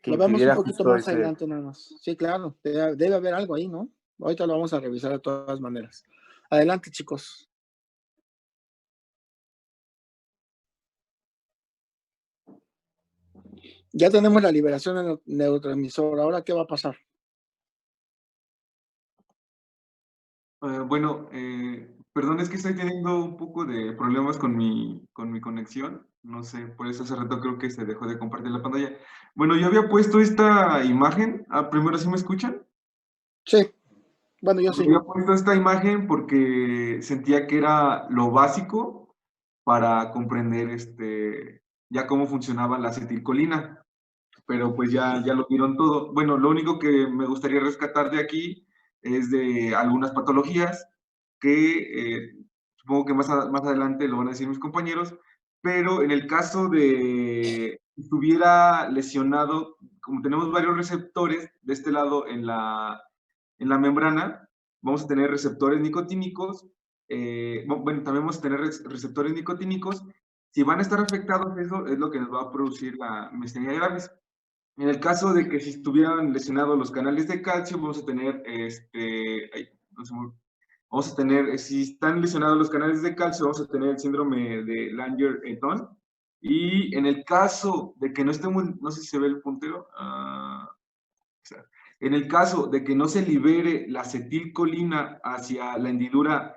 que lo vemos un impidiera poquito justo más ese. adelante nada más. Sí, claro, debe haber algo ahí, ¿no? Ahorita lo vamos a revisar de todas maneras. Adelante, chicos. Ya tenemos la liberación del neurotransmisor. ¿Ahora qué va a pasar? Bueno, perdón, es que estoy teniendo un poco de problemas con mi conexión. No sé, por eso hace rato creo que se dejó de compartir la pantalla. Bueno, yo había puesto esta imagen. Primero, ¿sí me escuchan? Sí, bueno, yo sí. Había puesto esta imagen porque sentía que era lo básico para comprender ya cómo funcionaba la acetilcolina. Pero pues ya lo vieron todo. Bueno, lo único que me gustaría rescatar de aquí es de algunas patologías que supongo que más adelante lo van a decir mis compañeros, pero en el caso de que estuviera lesionado, como tenemos varios receptores de este lado en la membrana, vamos a tener receptores nicotínicos, bueno, también vamos a tener receptores nicotínicos. Si van a estar afectados, eso es lo que nos va a producir la miastenia gravis. En el caso de que si estuvieran lesionados los canales de calcio, vamos a tener, vamos a tener, si están lesionados los canales de calcio, vamos a tener el síndrome de Langer-Eaton. Y en el caso de que no estemos, no sé si se ve el puntero, en el caso de que no se libere la acetilcolina hacia la hendidura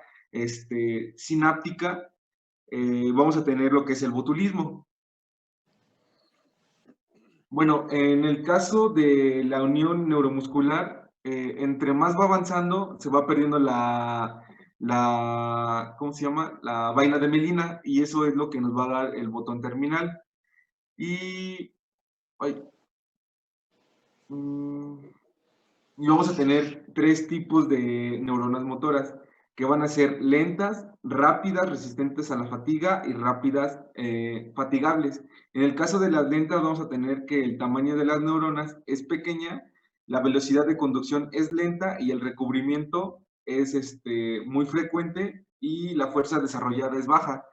sináptica, vamos a tener lo que es el botulismo. Bueno, en el caso de la unión neuromuscular, entre más va avanzando, se va perdiendo ¿cómo se llama? La vaina de mielina, y eso es lo que nos va a dar el botón terminal. Y vamos a tener 3 tipos de neuronas motoras, que van a ser lentas, rápidas, resistentes a la fatiga, y rápidas, fatigables. En el caso de las lentas, vamos a tener que el tamaño de las neuronas es pequeña, la velocidad de conducción es lenta y el recubrimiento es muy frecuente y la fuerza desarrollada es baja.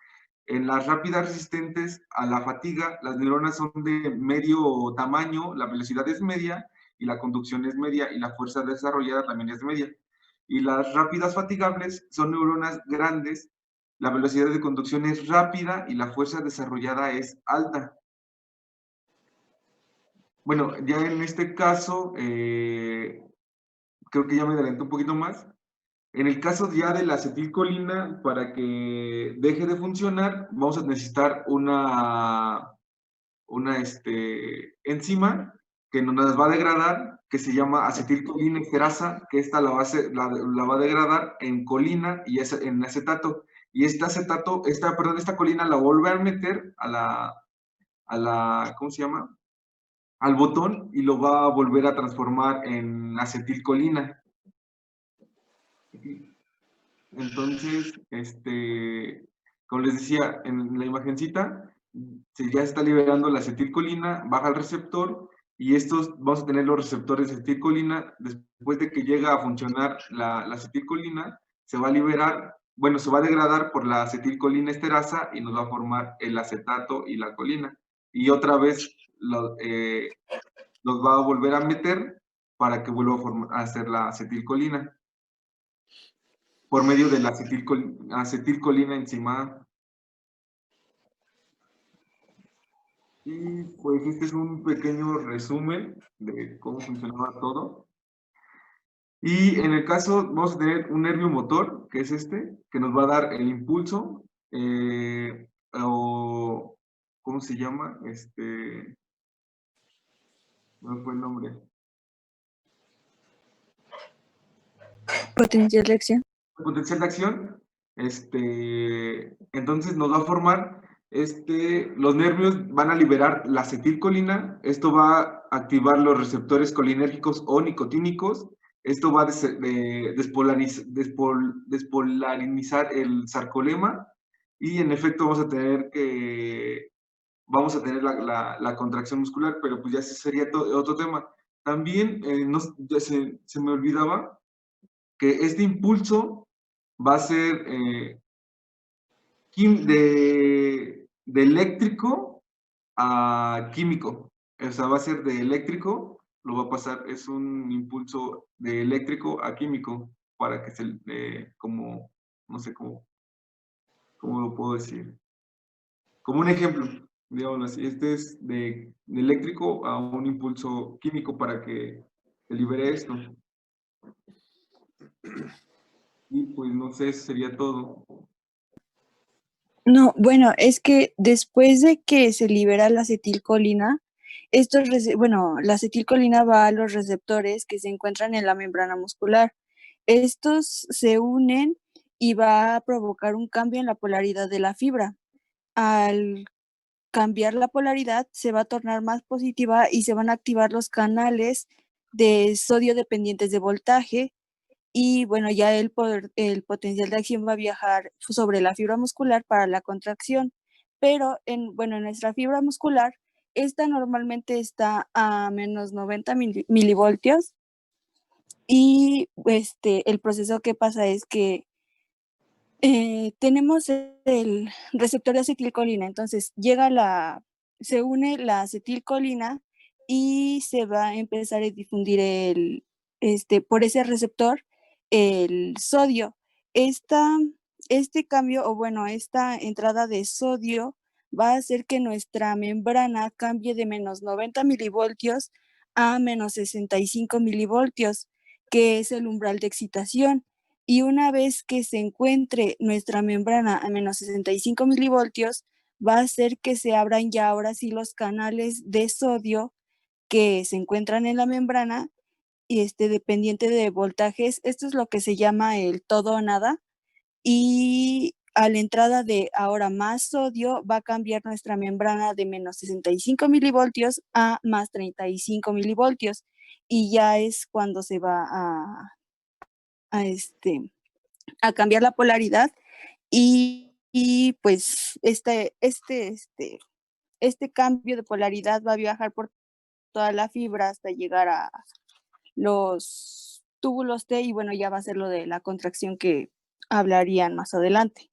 En las rápidas resistentes a la fatiga, las neuronas son de medio tamaño, la velocidad es media y la conducción es media y la fuerza desarrollada también es media. Y las rápidas fatigables son neuronas grandes, la velocidad de conducción es rápida y la fuerza desarrollada es alta. Bueno, ya en este caso, creo que ya me adelanté un poquito más. En el caso ya de la acetilcolina, para que deje de funcionar, vamos a necesitar una enzima que nos las va a degradar, que se llama acetilcolina esterasa, que esta la va a degradar en colina y en acetato. Y esta colina la va a volver a meter ¿cómo se llama? Al botón, y lo va a volver a transformar en acetilcolina. Entonces, como les decía, en la imagencita, ya está liberando la acetilcolina, baja el receptor, y vamos a tener los receptores de acetilcolina. Después de que llega a funcionar la acetilcolina, se va a liberar, bueno, se va a degradar por la acetilcolina esterasa y nos va a formar el acetato y la colina. Y otra vez los va a volver a meter para que vuelva a hacer la acetilcolina por medio de la acetilcolina enzimada. Y pues este es un pequeño resumen de cómo funcionaba todo. Y en el caso, vamos a tener un nervio motor, que es que nos va a dar el impulso, o, ¿cómo se llama? No fue el nombre. Potencial de acción. Potencial de acción. Entonces nos va a formar, los nervios van a liberar la acetilcolina, esto va a activar los receptores colinérgicos o nicotínicos, esto va a despolarizar el sarcolema, y en efecto vamos a tener la contracción muscular, pero pues ya sería otro tema. También se me olvidaba que este impulso va a ser de eléctrico a químico. O sea, va a ser de eléctrico, lo va a pasar, es un impulso de eléctrico a químico para que como, no sé cómo lo puedo decir. Como un ejemplo, digamos así, este es de eléctrico a un impulso químico para que se libere esto. Y pues no sé, eso sería todo. No, bueno, es que después de que se libera la acetilcolina, la acetilcolina va a los receptores que se encuentran en la membrana muscular. Estos se unen y va a provocar un cambio en la polaridad de la fibra. Al cambiar la polaridad, se va a tornar más positiva y se van a activar los canales de sodio dependientes de voltaje y bueno, ya el potencial de acción va a viajar sobre la fibra muscular para la contracción, pero en nuestra fibra muscular, esta normalmente está a menos 90 milivoltios y el proceso que pasa es que tenemos el receptor de acetilcolina, entonces se une la acetilcolina y se va a empezar a difundir por ese receptor el sodio. Este cambio, o bueno, esta entrada de sodio va a hacer que nuestra membrana cambie de menos 90 milivoltios a menos 65 milivoltios, que es el umbral de excitación. Y una vez que se encuentre nuestra membrana a menos 65 milivoltios, va a hacer que se abran ya ahora sí los canales de sodio que se encuentran en la membrana y dependiente de voltajes. Esto es lo que se llama el todo o nada. Y a la entrada de ahora más sodio va a cambiar nuestra membrana de menos 65 milivoltios a más 35 milivoltios. Y ya es cuando se va a cambiar la polaridad pues este cambio de polaridad va a viajar por toda la fibra hasta llegar a los túbulos T y bueno, ya va a ser lo de la contracción que hablarían más adelante.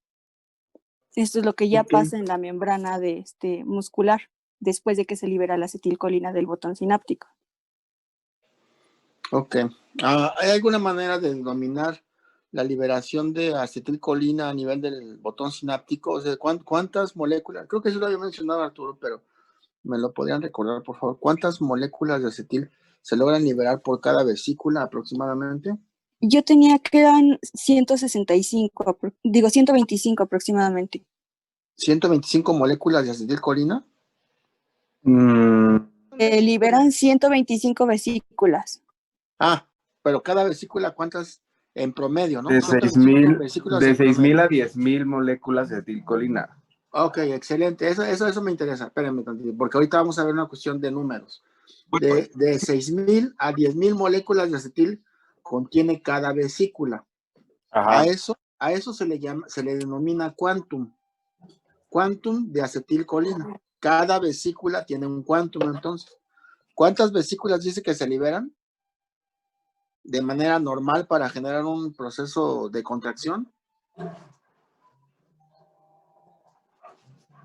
Esto es lo que ya pasa en la membrana de muscular después de que se libera la acetilcolina del botón sináptico. Ok. ¿Hay alguna manera de denominar la liberación de acetilcolina a nivel del botón sináptico? O sea, ¿cuántas moléculas? Creo que eso lo había mencionado Arturo, pero me lo podrían recordar, por favor. ¿Cuántas moléculas de acetil se logran liberar por cada vesícula aproximadamente? Yo tenía que eran 125 aproximadamente. ¿125 moléculas de acetilcolina? Liberan 125 vesículas. Pero cada vesícula, ¿cuántas en promedio, no? De 6,000 a 10,000 moléculas de acetilcolina. Ok, excelente. Eso me interesa. Espérenme tantito, porque ahorita vamos a ver una cuestión de números. De 6,000 a 10,000 moléculas de acetil contiene cada vesícula. Ajá. A eso se le denomina quantum. Quantum de acetilcolina. Cada vesícula tiene un quantum, entonces. ¿Cuántas vesículas dice que se liberan de manera normal para generar un proceso de contracción?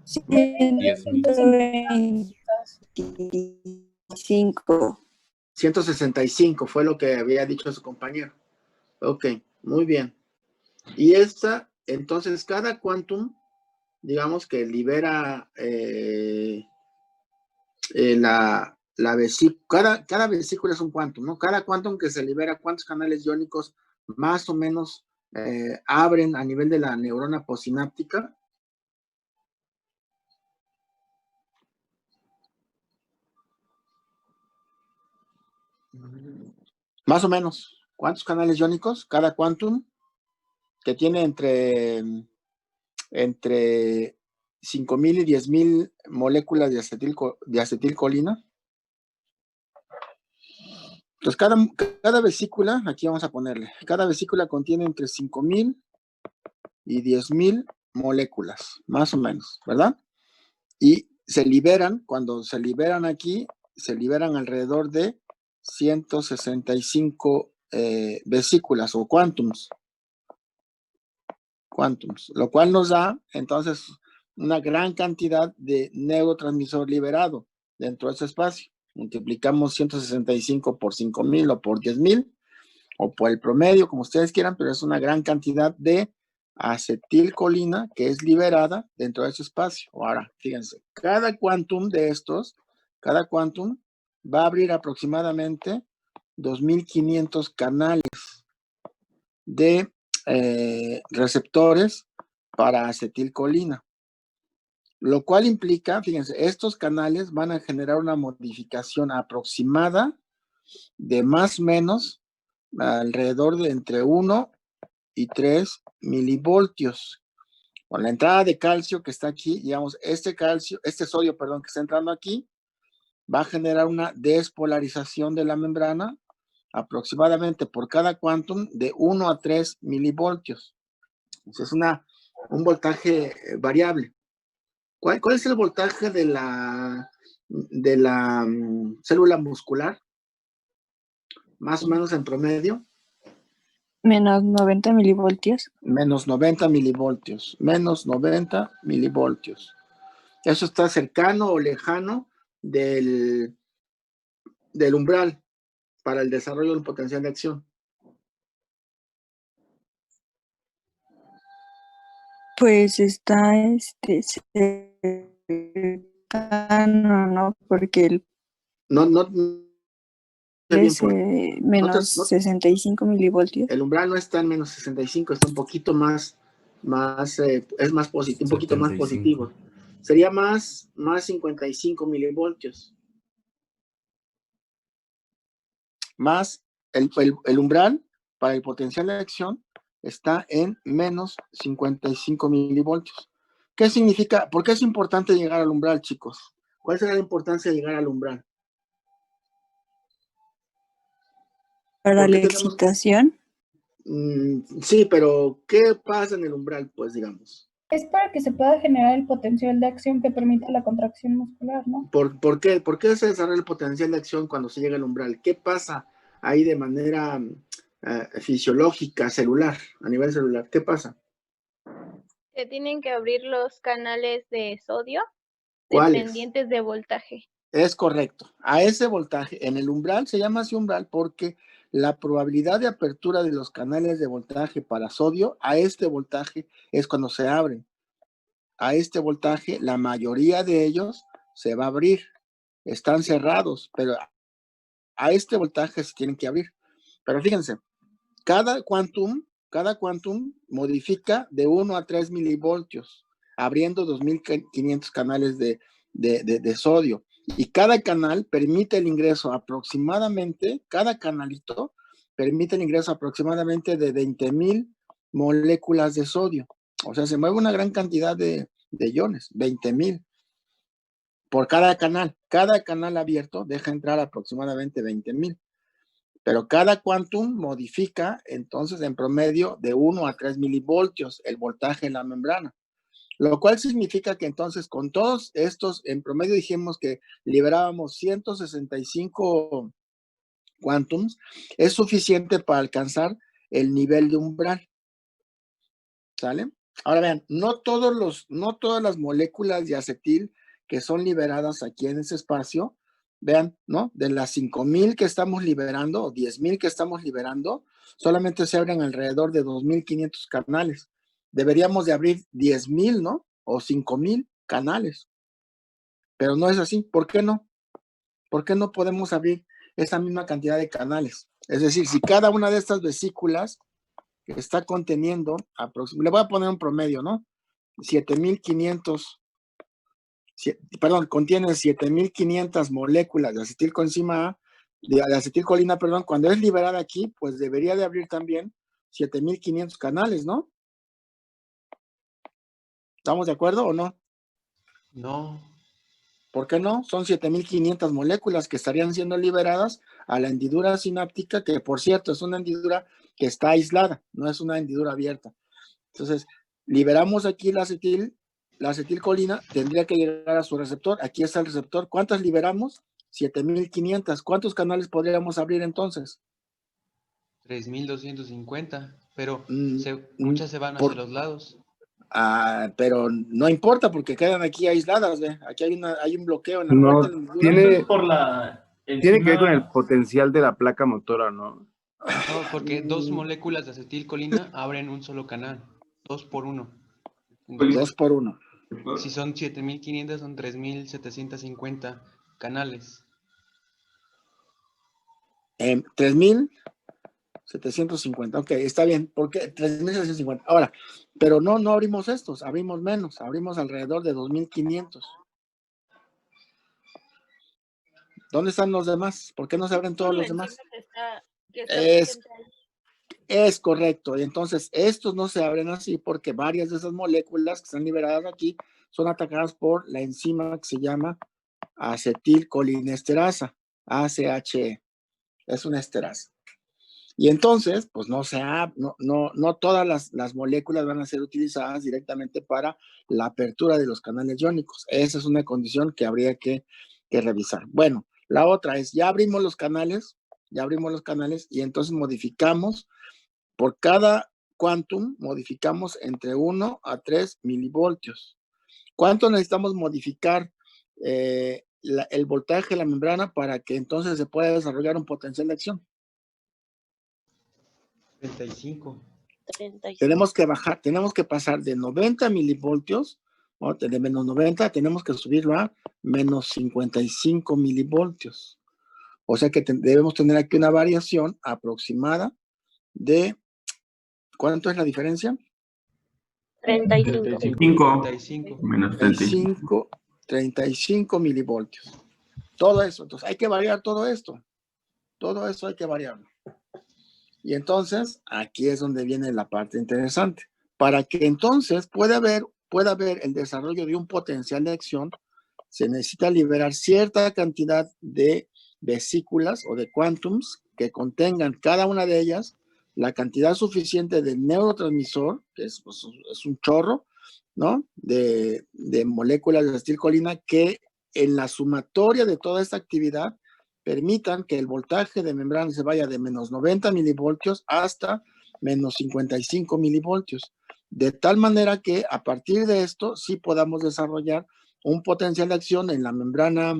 125. 165 fue lo que había dicho su compañero. Ok, muy bien. Y entonces cada quantum, digamos que libera la vesícula, cada vesícula es un quantum, ¿no? Cada quantum que se libera, ¿cuántos canales iónicos más o menos abren a nivel de la neurona posináptica? Más o menos, ¿cuántos canales iónicos? Cada quantum que tiene entre 5,000 y 10,000 moléculas de acetilcolina. Entonces, cada vesícula, aquí vamos a ponerle, cada vesícula contiene entre 5,000 y 10,000 moléculas, más o menos, ¿verdad? Y cuando se liberan aquí, se liberan alrededor de 165 vesículas o quantums. quantums, lo cual nos da entonces una gran cantidad de neurotransmisor liberado dentro de ese espacio. Multiplicamos 165 por 5,000 o por 10,000 o por el promedio, como ustedes quieran, pero es una gran cantidad de acetilcolina que es liberada dentro de ese espacio. Ahora, fíjense, cada quantum de estos, cada quantum va a abrir aproximadamente 2,500 canales de receptores para acetilcolina, lo cual implica, fíjense, estos canales van a generar una modificación aproximada de más o menos alrededor de entre 1 y 3 milivoltios. Con la entrada de calcio que está aquí, digamos, este sodio, perdón, que está entrando aquí, va a generar una despolarización de la membrana aproximadamente por cada quantum de 1 a 3 milivoltios. Entonces es un voltaje variable. ¿Cuál es el voltaje de la célula muscular? Más o menos en promedio. Menos 90 milivoltios. Menos 90 milivoltios. Menos 90 milivoltios. Eso está cercano o lejano del umbral para el desarrollo del potencial de acción. Pues está cercano, ¿no? Porque el No, es menos 65 milivoltios. El umbral no está en menos 65, está un poquito más es más positivo, un poquito 75. Más positivo. Sería más 55 milivoltios. Más el umbral para el potencial de acción está en menos 55 milivoltios. ¿Qué significa? ¿Por qué es importante llegar al umbral, chicos? ¿Cuál será la importancia de llegar al umbral? Para la excitación. Sí, pero ¿qué pasa en el umbral, pues, digamos? Es para que se pueda generar el potencial de acción que permite la contracción muscular, ¿no? ¿Por qué? ¿Por qué se desarrolla el potencial de acción cuando se llega al umbral? ¿Qué pasa ahí de manera fisiológica, celular, a nivel celular? ¿Qué pasa? Se tienen que abrir los canales de sodio dependientes de voltaje. Es correcto. A ese voltaje, en el umbral, se llama así umbral porque la probabilidad de apertura de los canales de voltaje para sodio a este voltaje es cuando se abren. A este voltaje, la mayoría de ellos se va a abrir. Están cerrados, pero a este voltaje se tienen que abrir. Pero fíjense, cada quantum modifica de 1 a 3 milivoltios, abriendo 2,500 canales de sodio. Y cada canal permite el ingreso aproximadamente, cada canalito permite el ingreso aproximadamente de 20,000 moléculas de sodio. O sea, se mueve una gran cantidad de iones, 20,000 por cada canal. Cada canal abierto deja entrar aproximadamente 20,000. Pero cada quantum modifica entonces en promedio de 1 a 3 milivoltios el voltaje en la membrana. Lo cual significa que entonces con todos estos, en promedio dijimos que liberábamos 165 quantums, es suficiente para alcanzar el nivel de umbral. ¿Sale? Ahora vean, no todas las moléculas de acetil que son liberadas aquí en ese espacio, vean, ¿no? De las 5,000 que estamos liberando o 10,000 que estamos liberando, solamente se abren alrededor de 2,500 canales. Deberíamos de abrir 10,000, ¿no? O 5,000 canales. Pero no es así. ¿Por qué no? ¿Por qué no podemos abrir esa misma cantidad de canales? Es decir, si cada una de estas vesículas está conteniendo, le voy a poner un promedio, ¿no? 7,500, contiene 7,500 moléculas de acetilcoenzima A, de acetilcolina, perdón, cuando es liberada aquí, pues debería de abrir también 7,500 canales, ¿no? ¿Estamos de acuerdo o no? No. ¿Por qué no? Son 7,500 moléculas que estarían siendo liberadas a la hendidura sináptica, que por cierto es una hendidura que está aislada, no es una hendidura abierta. Entonces, liberamos aquí la acetilcolina, tendría que llegar a su receptor. Aquí está el receptor. ¿Cuántas liberamos? 7,500. ¿Cuántos canales podríamos abrir entonces? 3,250. pero muchas se van por- hacia los lados. pero no importa porque quedan aquí aisladas, ¿ve? Aquí hay un bloqueo en la No, parte de la Eso tiene, es por la tiene que ver con el enzima. potencial de la placa motora, ¿no? No, porque dos moléculas de acetilcolina abren un solo canal, 2 por 1. 2 por 1. Si son 7500, son 3750 canales. 3,750. Ok, está bien. ¿Por qué? 3,750. Ahora, pero no abrimos estos, abrimos menos, abrimos alrededor de 2,500. ¿Dónde están los demás? ¿Por qué no se abren todos los demás? Que está Es, presente ahí. es correcto. Y entonces, estos no se abren así porque varias de esas moléculas que están liberadas aquí son atacadas por la enzima que se llama acetilcolinesterasa, ACHE. Es una esterasa. Y entonces, pues no todas las moléculas van a ser utilizadas directamente para la apertura de los canales iónicos. Esa es una condición que habría que revisar. Bueno, la otra es, ya abrimos los canales y entonces modificamos por cada quantum, modificamos entre 1 a 3 milivoltios. ¿Cuánto necesitamos modificar el voltaje de la membrana para que entonces se pueda desarrollar un potencial de acción? 35. Tenemos que pasar de 90 milivoltios, ¿no? De menos 90, tenemos que subirlo a menos 55 milivoltios. O sea que debemos tener aquí una variación aproximada de, ¿cuánto es la diferencia? 35. 35 menos 35. 35 milivoltios. Todo eso, entonces hay que variar todo esto. Todo eso hay que variarlo. Y entonces, aquí es donde viene la parte interesante. Para que entonces pueda haber el desarrollo de un potencial de acción, se necesita liberar cierta cantidad de vesículas o de quantums que contengan cada una de ellas la cantidad suficiente de neurotransmisor, que es un chorro, ¿no? De moléculas de acetilcolina que en la sumatoria de toda esta actividad permitan que el voltaje de membrana se vaya de menos 90 milivoltios hasta menos 55 milivoltios. De tal manera que a partir de esto sí podamos desarrollar un potencial de acción en la membrana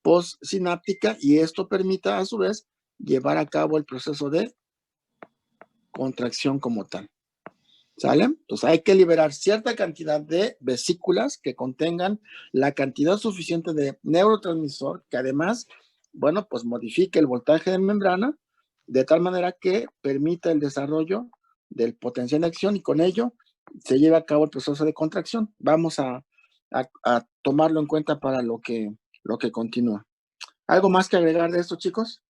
postsináptica y esto permita a su vez llevar a cabo el proceso de contracción como tal. ¿Sale? Entonces hay que liberar cierta cantidad de vesículas que contengan la cantidad suficiente de neurotransmisor que además, bueno, pues modifique el voltaje de membrana de tal manera que permita el desarrollo del potencial de acción y con ello se lleva a cabo el proceso de contracción. Vamos a tomarlo en cuenta para lo que continúa. ¿Algo más que agregar de esto, chicos?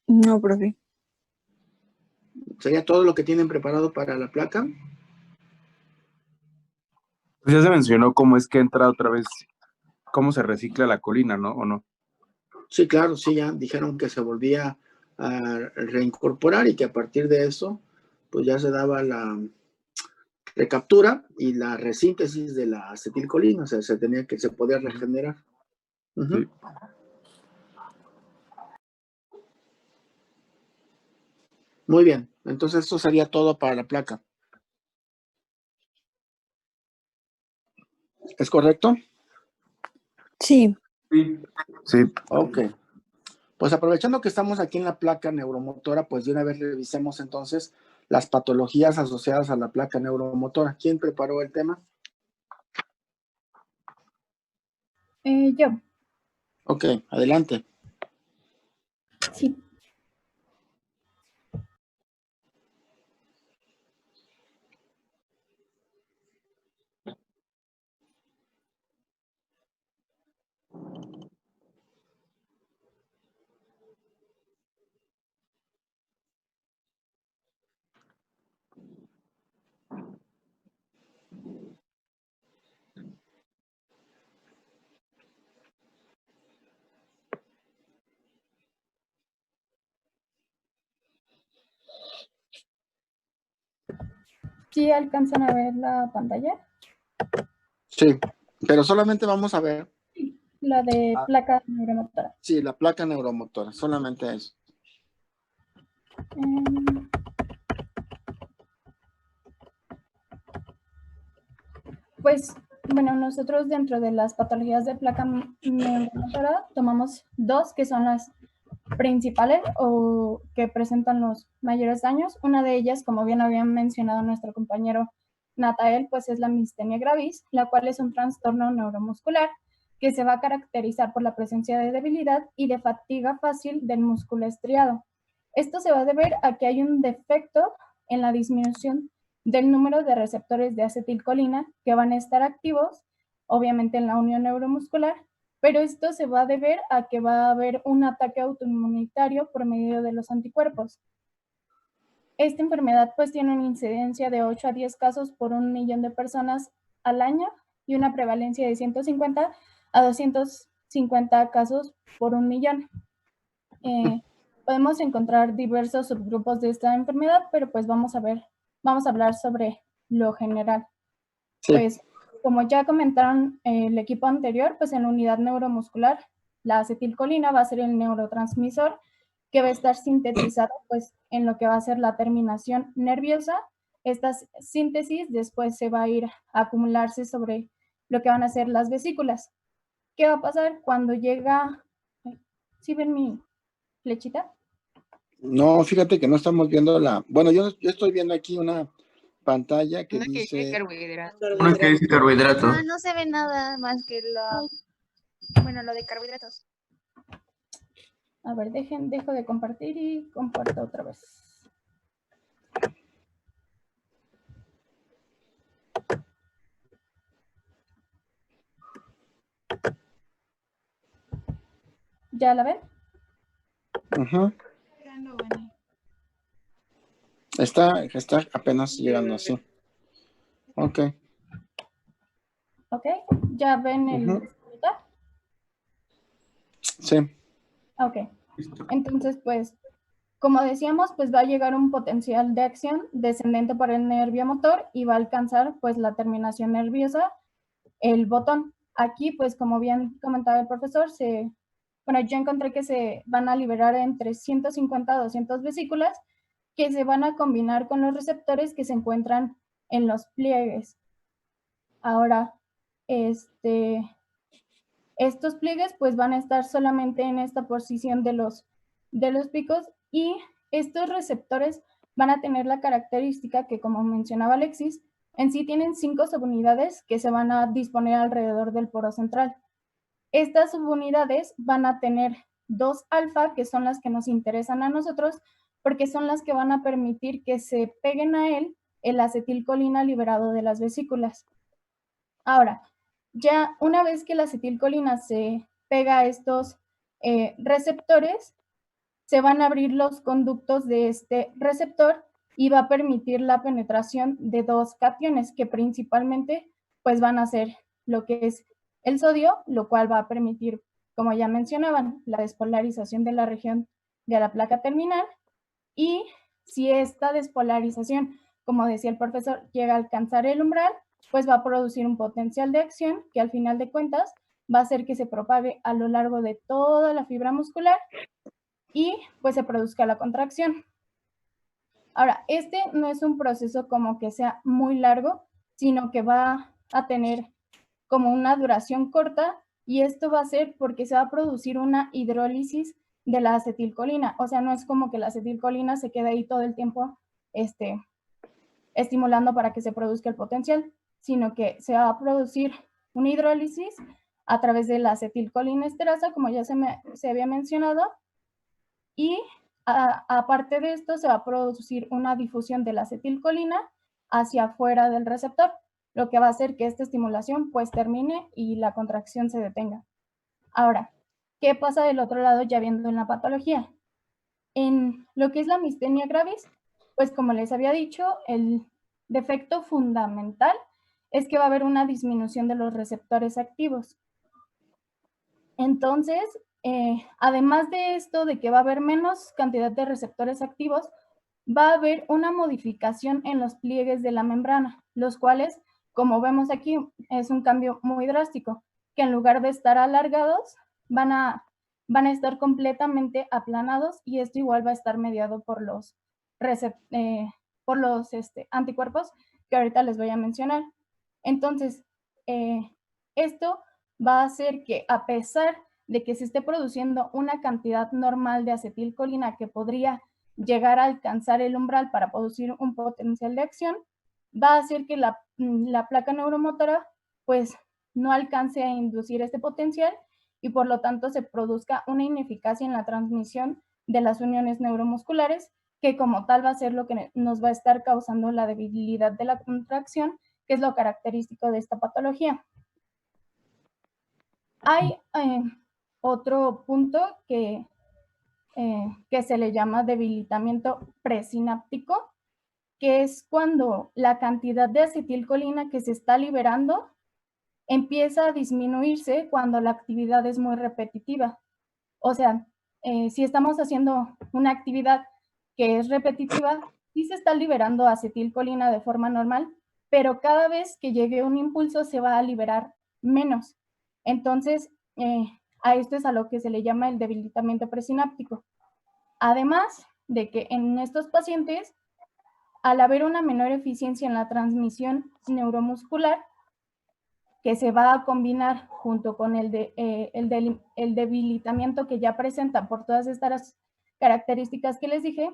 No, profe. ¿Sería todo lo que tienen preparado para la placa? Pues ya se mencionó cómo es que entra otra vez, cómo se recicla la colina, ¿no? ¿O no? Sí, claro, sí, ya dijeron que se volvía a reincorporar y que a partir de eso, pues ya se daba la recaptura y la resíntesis de la acetilcolina, o sea, se podía regenerar. Uh-huh. Sí. Muy bien, entonces esto sería todo para la placa. ¿Es correcto? Sí. Sí. Ok. Pues aprovechando que estamos aquí en la placa neuromotora, pues de una vez revisemos entonces las patologías asociadas a la placa neuromotora. ¿Quién preparó el tema? Yo. Ok, adelante. Sí. ¿Sí alcanzan a ver la pantalla? Sí, pero solamente vamos a ver. La de placa neuromotora. Sí, la placa neuromotora, solamente eso. Pues, bueno, nosotros dentro de las patologías de placa neuromotora tomamos dos que son las principales o que presentan los mayores daños. Una de ellas, como bien había mencionado nuestro compañero Natael, pues es la mistenia gravis, la cual es un trastorno neuromuscular que se va a caracterizar por la presencia de debilidad y de fatiga fácil del músculo estriado. Esto se va a deber a que hay un defecto en la disminución del número de receptores de acetilcolina que van a estar activos, obviamente en la unión neuromuscular, pero esto se va a deber a que va a haber un ataque autoinmunitario por medio de los anticuerpos. Esta enfermedad pues tiene una incidencia de 8 a 10 casos por 1 millón de personas al año y una prevalencia de 150 a 250 casos por 1 millón. Podemos encontrar diversos subgrupos de esta enfermedad, pero pues vamos a hablar sobre lo general. Sí. Pues como ya comentaron el equipo anterior, pues en la unidad neuromuscular, la acetilcolina va a ser el neurotransmisor que va a estar sintetizado pues en lo que va a ser la terminación nerviosa. Esta síntesis después se va a ir a acumularse sobre lo que van a ser las vesículas. ¿Qué va a pasar cuando llega? ¿Sí ven mi flechita? No, fíjate que no estamos viendo la... Bueno, yo estoy viendo aquí una pantalla que dice... Una que dice carbohidratos. No, no se ve nada más que lo de carbohidratos. A ver, dejo de compartir y comparto otra vez. ¿Ya la ven? Ajá. Está apenas llegando así. Ok. Ok, ¿ya ven el... Sí. Ok, entonces pues, como decíamos, pues va a llegar un potencial de acción descendente por el nervio motor y va a alcanzar pues la terminación nerviosa, el botón. Aquí pues como bien comentaba el profesor, yo encontré que se van a liberar entre 150 a 200 vesículas que se van a combinar con los receptores que se encuentran en los pliegues. Ahora, estos pliegues pues van a estar solamente en esta posición de los picos y estos receptores van a tener la característica que, como mencionaba Alexis, en sí tienen 5 subunidades que se van a disponer alrededor del poro central. Estas subunidades van a tener 2 alfa, que son las que nos interesan a nosotros, porque son las que van a permitir que se peguen a él el acetilcolina liberado de las vesículas. Ahora, ya una vez que la acetilcolina se pega a estos receptores, se van a abrir los conductos de este receptor y va a permitir la penetración de 2 cationes que principalmente pues van a ser lo que es el sodio, lo cual va a permitir, como ya mencionaban, la despolarización de la región de la placa terminal. Y si esta despolarización, como decía el profesor, llega a alcanzar el umbral, pues va a producir un potencial de acción que al final de cuentas va a hacer que se propague a lo largo de toda la fibra muscular y pues se produzca la contracción. Ahora, este no es un proceso como que sea muy largo, sino que va a tener como una duración corta y esto va a ser porque se va a producir una hidrólisis de la acetilcolina. O sea, no es como que la acetilcolina se quede ahí todo el tiempo estimulando para que se produzca el potencial, sino que se va a producir una hidrólisis a través de la acetilcolina esterasa, como ya se había mencionado, y aparte de esto se va a producir una difusión de la acetilcolina hacia afuera del receptor, lo que va a hacer que esta estimulación pues termine y la contracción se detenga. Ahora, ¿qué pasa del otro lado ya viendo en la patología? En lo que es la mistenia gravis, pues como les había dicho, el defecto fundamental es que va a haber una disminución de los receptores activos. Entonces, además de esto, de que va a haber menos cantidad de receptores activos, va a haber una modificación en los pliegues de la membrana, los cuales, como vemos aquí, es un cambio muy drástico, que en lugar de estar alargados, van a van a estar completamente aplanados y esto igual va a estar mediado por los anticuerpos que ahorita les voy a mencionar. Entonces, esto va a hacer que a pesar de que se esté produciendo una cantidad normal de acetilcolina que podría llegar a alcanzar el umbral para producir un potencial de acción, va a hacer que la placa neuromotora pues no alcance a inducir este potencial y por lo tanto se produzca una ineficacia en la transmisión de las uniones neuromusculares, que como tal va a ser lo que nos va a estar causando la debilidad de la contracción, que es lo característico de esta patología. Hay otro punto que se le llama debilitamiento presináptico, que es cuando la cantidad de acetilcolina que se está liberando empieza a disminuirse cuando la actividad es muy repetitiva. O sea, si estamos haciendo una actividad que es repetitiva, sí se está liberando acetilcolina de forma normal, pero cada vez que llegue un impulso se va a liberar menos. Entonces, a esto es a lo que se le llama el debilitamiento presináptico. Además de que en estos pacientes, al haber una menor eficiencia en la transmisión neuromuscular, que se va a combinar junto con el debilitamiento que ya presenta por todas estas características que les dije,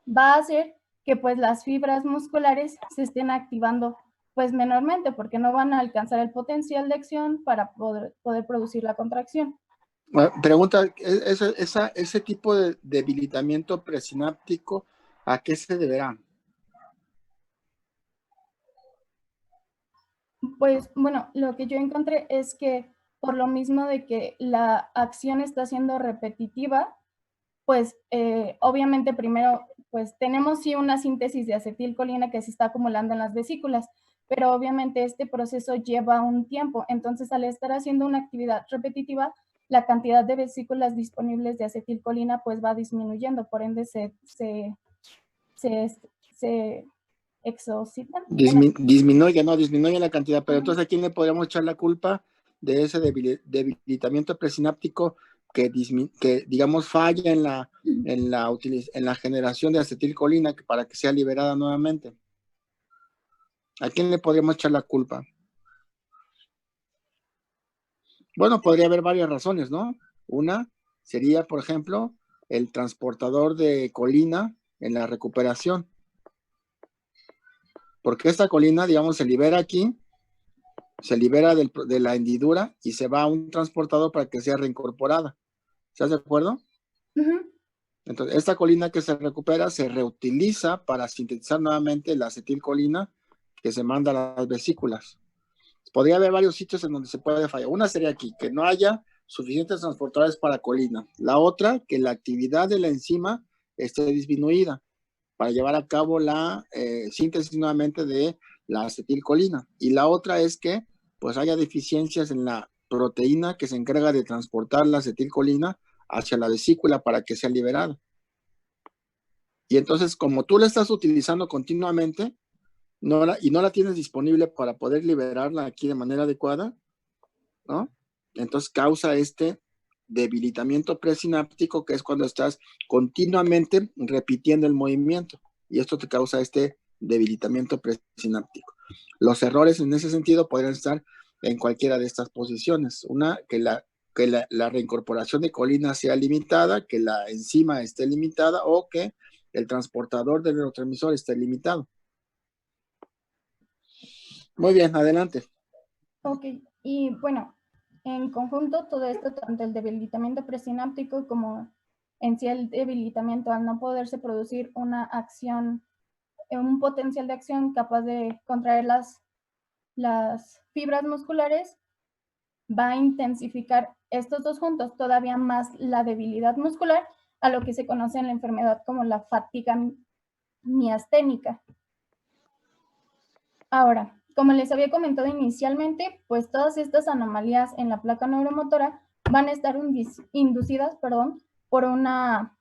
va a hacer que pues las fibras musculares se estén activando pues menormente, porque no van a alcanzar el potencial de acción para poder producir la contracción. Pregunta, ese tipo de debilitamiento presináptico, ¿a qué se deberá? Pues bueno, lo que yo encontré es que por lo mismo de que la acción está siendo repetitiva, pues obviamente primero pues tenemos sí una síntesis de acetilcolina que se está acumulando en las vesículas, pero obviamente este proceso lleva un tiempo, entonces al estar haciendo una actividad repetitiva, la cantidad de vesículas disponibles de acetilcolina pues va disminuyendo, por ende se exocitan. Disminuye la cantidad, pero entonces ¿a quién le podríamos echar la culpa de ese debilitamiento presináptico que digamos falla en la generación de acetilcolina para que sea liberada nuevamente? ¿A quién le podríamos echar la culpa? Bueno, podría haber varias razones, ¿no? Una sería, por ejemplo, el transportador de colina en la recuperación. Porque esta colina, digamos, se libera aquí, se libera de la hendidura y se va a un transportador para que sea reincorporada. ¿Estás de acuerdo? Uh-huh. Entonces, esta colina que se recupera se reutiliza para sintetizar nuevamente la acetilcolina que se manda a las vesículas. Podría haber varios sitios en donde se puede fallar. Una sería aquí, que no haya suficientes transportadores para colina. La otra, que la actividad de la enzima esté disminuida para llevar a cabo la síntesis nuevamente de la acetilcolina. Y la otra es que pues haya deficiencias en la proteína que se encarga de transportar la acetilcolina hacia la vesícula para que sea liberada. Y entonces, como tú la estás utilizando continuamente y no la tienes disponible para poder liberarla aquí de manera adecuada, ¿no? Entonces causa este debilitamiento presináptico, que es cuando estás continuamente repitiendo el movimiento, y esto te causa este debilitamiento presináptico. Los errores en ese sentido podrían estar en cualquiera de estas posiciones. Una, que la reincorporación de colina sea limitada, que la enzima esté limitada o que el transportador del neurotransmisor esté limitado. Muy bien, adelante. Ok, y bueno, en conjunto todo esto, tanto el debilitamiento presináptico como en sí el debilitamiento al no poderse producir una acción, un potencial de acción capaz de contraer las fibras musculares, va a intensificar estos dos juntos todavía más la debilidad muscular, a lo que se conoce en la enfermedad como la fatiga miasténica. Ahora, como les había comentado inicialmente, pues todas estas anomalías en la placa neuromotora van a estar inducidas, por una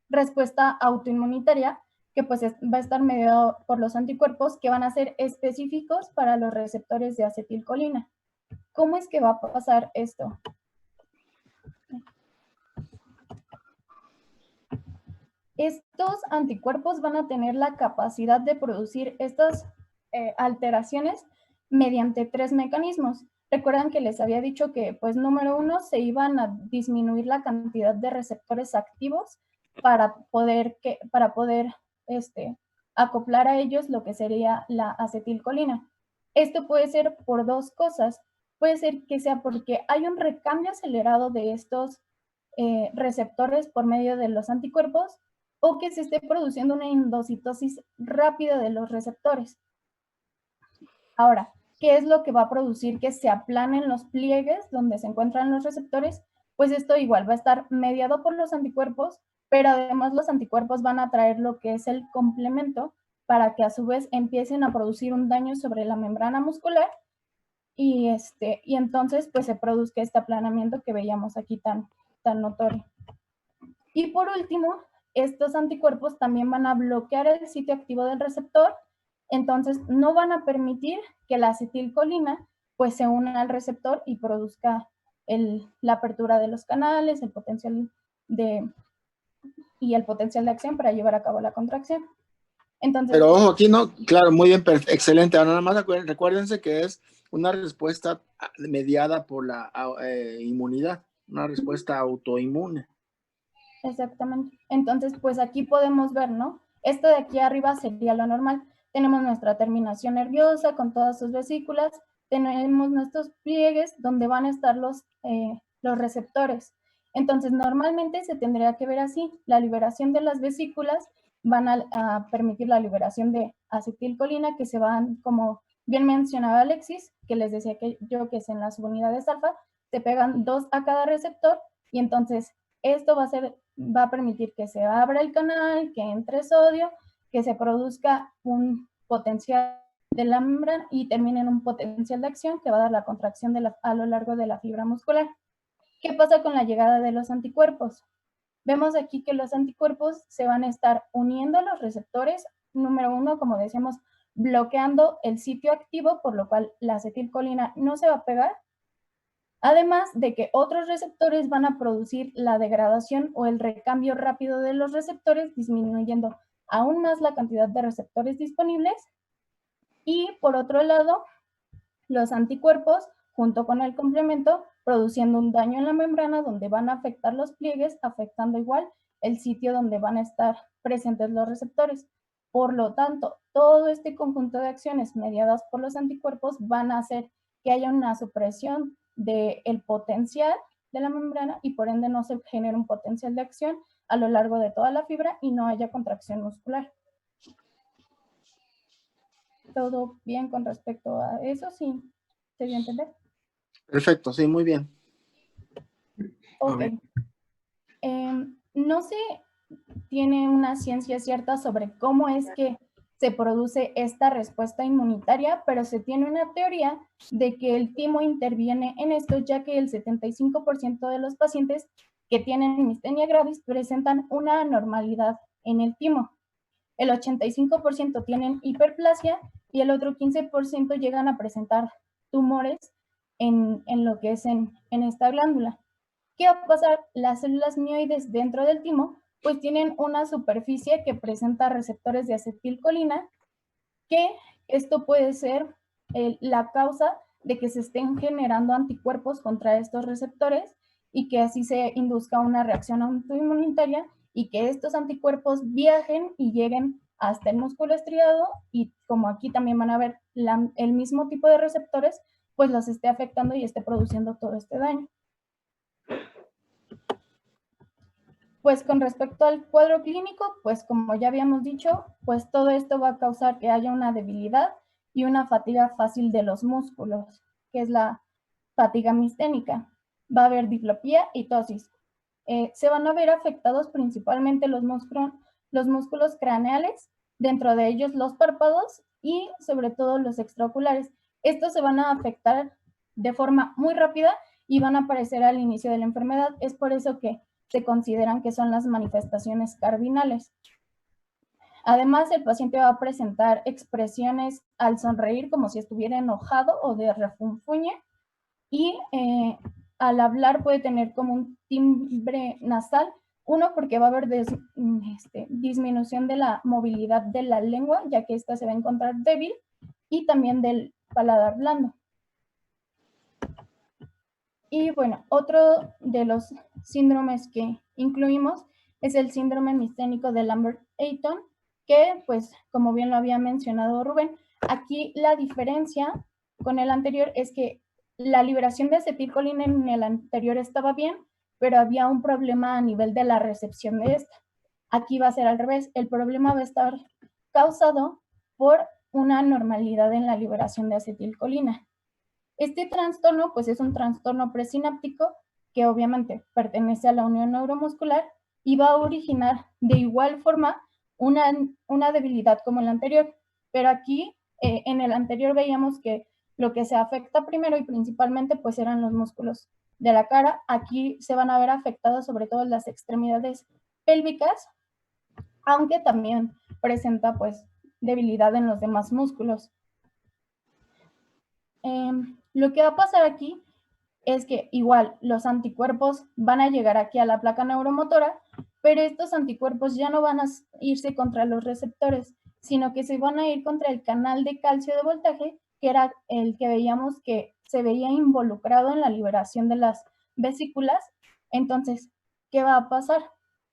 respuesta autoinmunitaria que pues va a estar mediado por los anticuerpos que van a ser específicos para los receptores de acetilcolina. ¿Cómo es que va a pasar esto? estos anticuerpos van a tener la capacidad de producir estas alteraciones mediante 3 mecanismos. Recuerdan que les había dicho que, pues, número 1, se iban a disminuir la cantidad de receptores activos para poder acoplar a ellos lo que sería la acetilcolina. Esto puede ser por 2 cosas. Puede ser que sea porque hay un recambio acelerado de estos receptores por medio de los anticuerpos, o que se esté produciendo una endocitosis rápida de los receptores. Ahora, ¿qué es lo que va a producir que se aplanen los pliegues donde se encuentran los receptores? Pues esto igual va a estar mediado por los anticuerpos, pero además los anticuerpos van a traer lo que es el complemento para que a su vez empiecen a producir un daño sobre la membrana muscular y entonces pues se produzca este aplanamiento que veíamos aquí tan notorio. Y por último, estos anticuerpos también van a bloquear el sitio activo del receptor, entonces no van a permitir que la acetilcolina pues se una al receptor y produzca la apertura de los canales, el potencial de acción para llevar a cabo la contracción. Entonces, pero ojo, aquí no, claro, muy bien, excelente. Ahora nada más recuérdense que es una respuesta mediada por la inmunidad, una respuesta autoinmune. Exactamente. Entonces, pues aquí podemos ver, ¿no? Esto de aquí arriba sería lo normal. Tenemos nuestra terminación nerviosa con todas sus vesículas, tenemos nuestros pliegues donde van a estar los receptores. Entonces, normalmente se tendría que ver así. La liberación de las vesículas van a permitir la liberación de acetilcolina, que se van, como bien mencionaba Alexis, que les decía que es en las subunidades alfa, se pegan 2 a cada receptor, y entonces esto va a permitir que se abra el canal, que entre sodio, que se produzca un potencial de la membrana y termine en un potencial de acción que va a dar la contracción a lo largo de la fibra muscular. ¿Qué pasa con la llegada de los anticuerpos? Vemos aquí que los anticuerpos se van a estar uniendo a los receptores, número 1, como decíamos, bloqueando el sitio activo, por lo cual la acetilcolina no se va a pegar. Además de que otros receptores van a producir la degradación o el recambio rápido de los receptores, disminuyendo aún más la cantidad de receptores disponibles. Y por otro lado, los anticuerpos, junto con el complemento, produciendo un daño en la membrana donde van a afectar los pliegues, afectando igual el sitio donde van a estar presentes los receptores. Por lo tanto, todo este conjunto de acciones mediadas por los anticuerpos van a hacer que haya una supresión del potencial de la membrana y por ende no se genere un potencial de acción a lo largo de toda la fibra y no haya contracción muscular. ¿Todo bien con respecto a eso? ¿Sí? ¿Se dio a entender? Perfecto, sí, muy bien. Ok. No se tiene una ciencia cierta sobre cómo es que se produce esta respuesta inmunitaria, pero se tiene una teoría de que el timo interviene en esto, ya que el 75% de los pacientes que tienen mistenia gravis presentan una anormalidad en el timo. El 85% tienen hiperplasia y el otro 15% llegan a presentar tumores en lo que es en esta glándula. ¿Qué va a pasar? Las células mioides dentro del timo pues tienen una superficie que presenta receptores de acetilcolina, que esto puede ser la causa de que se estén generando anticuerpos contra estos receptores y que así se induzca una reacción autoinmunitaria y que estos anticuerpos viajen y lleguen hasta el músculo estriado y como aquí también van a ver el mismo tipo de receptores, pues los esté afectando y esté produciendo todo este daño. Pues con respecto al cuadro clínico, pues como ya habíamos dicho, pues todo esto va a causar que haya una debilidad y una fatiga fácil de los músculos, que es la fatiga misténica. Va a haber diplopía y tosis. Se van a ver afectados principalmente los músculos craneales, dentro de ellos los párpados y sobre todo los extraoculares. Estos se van a afectar de forma muy rápida y van a aparecer al inicio de la enfermedad. Es por eso que se consideran que son las manifestaciones cardinales. Además, el paciente va a presentar expresiones al sonreír como si estuviera enojado o de refunfuñe y al hablar puede tener como un timbre nasal Uno, porque va a haber disminución de la movilidad de la lengua, ya que ésta se va a encontrar débil, y también del paladar blando. Y bueno, otro de los síndromes que incluimos es el síndrome miscénico de Lambert-Eaton, que pues como bien lo había mencionado Rubén, aquí la diferencia con el anterior es que la liberación de acetilcolina en el anterior estaba bien, pero había un problema a nivel de la recepción de esta. Aquí va a ser al revés, el problema va a estar causado por una anormalidad en la liberación de acetilcolina. Este trastorno pues es un trastorno presináptico que obviamente pertenece a la unión neuromuscular y va a originar de igual forma una debilidad como el anterior. Pero aquí en el anterior veíamos que lo que se afecta primero y principalmente pues eran los músculos de la cara. Aquí se van a ver afectadas sobre todo las extremidades pélvicas, aunque también presenta pues debilidad en los demás músculos. Lo que va a pasar aquí es que igual los anticuerpos van a llegar aquí a la placa neuromotora, pero estos anticuerpos ya no van a irse contra los receptores, sino que se van a ir contra el canal de calcio de voltaje, que era el que veíamos que se veía involucrado en la liberación de las vesículas. Entonces, ¿qué va a pasar?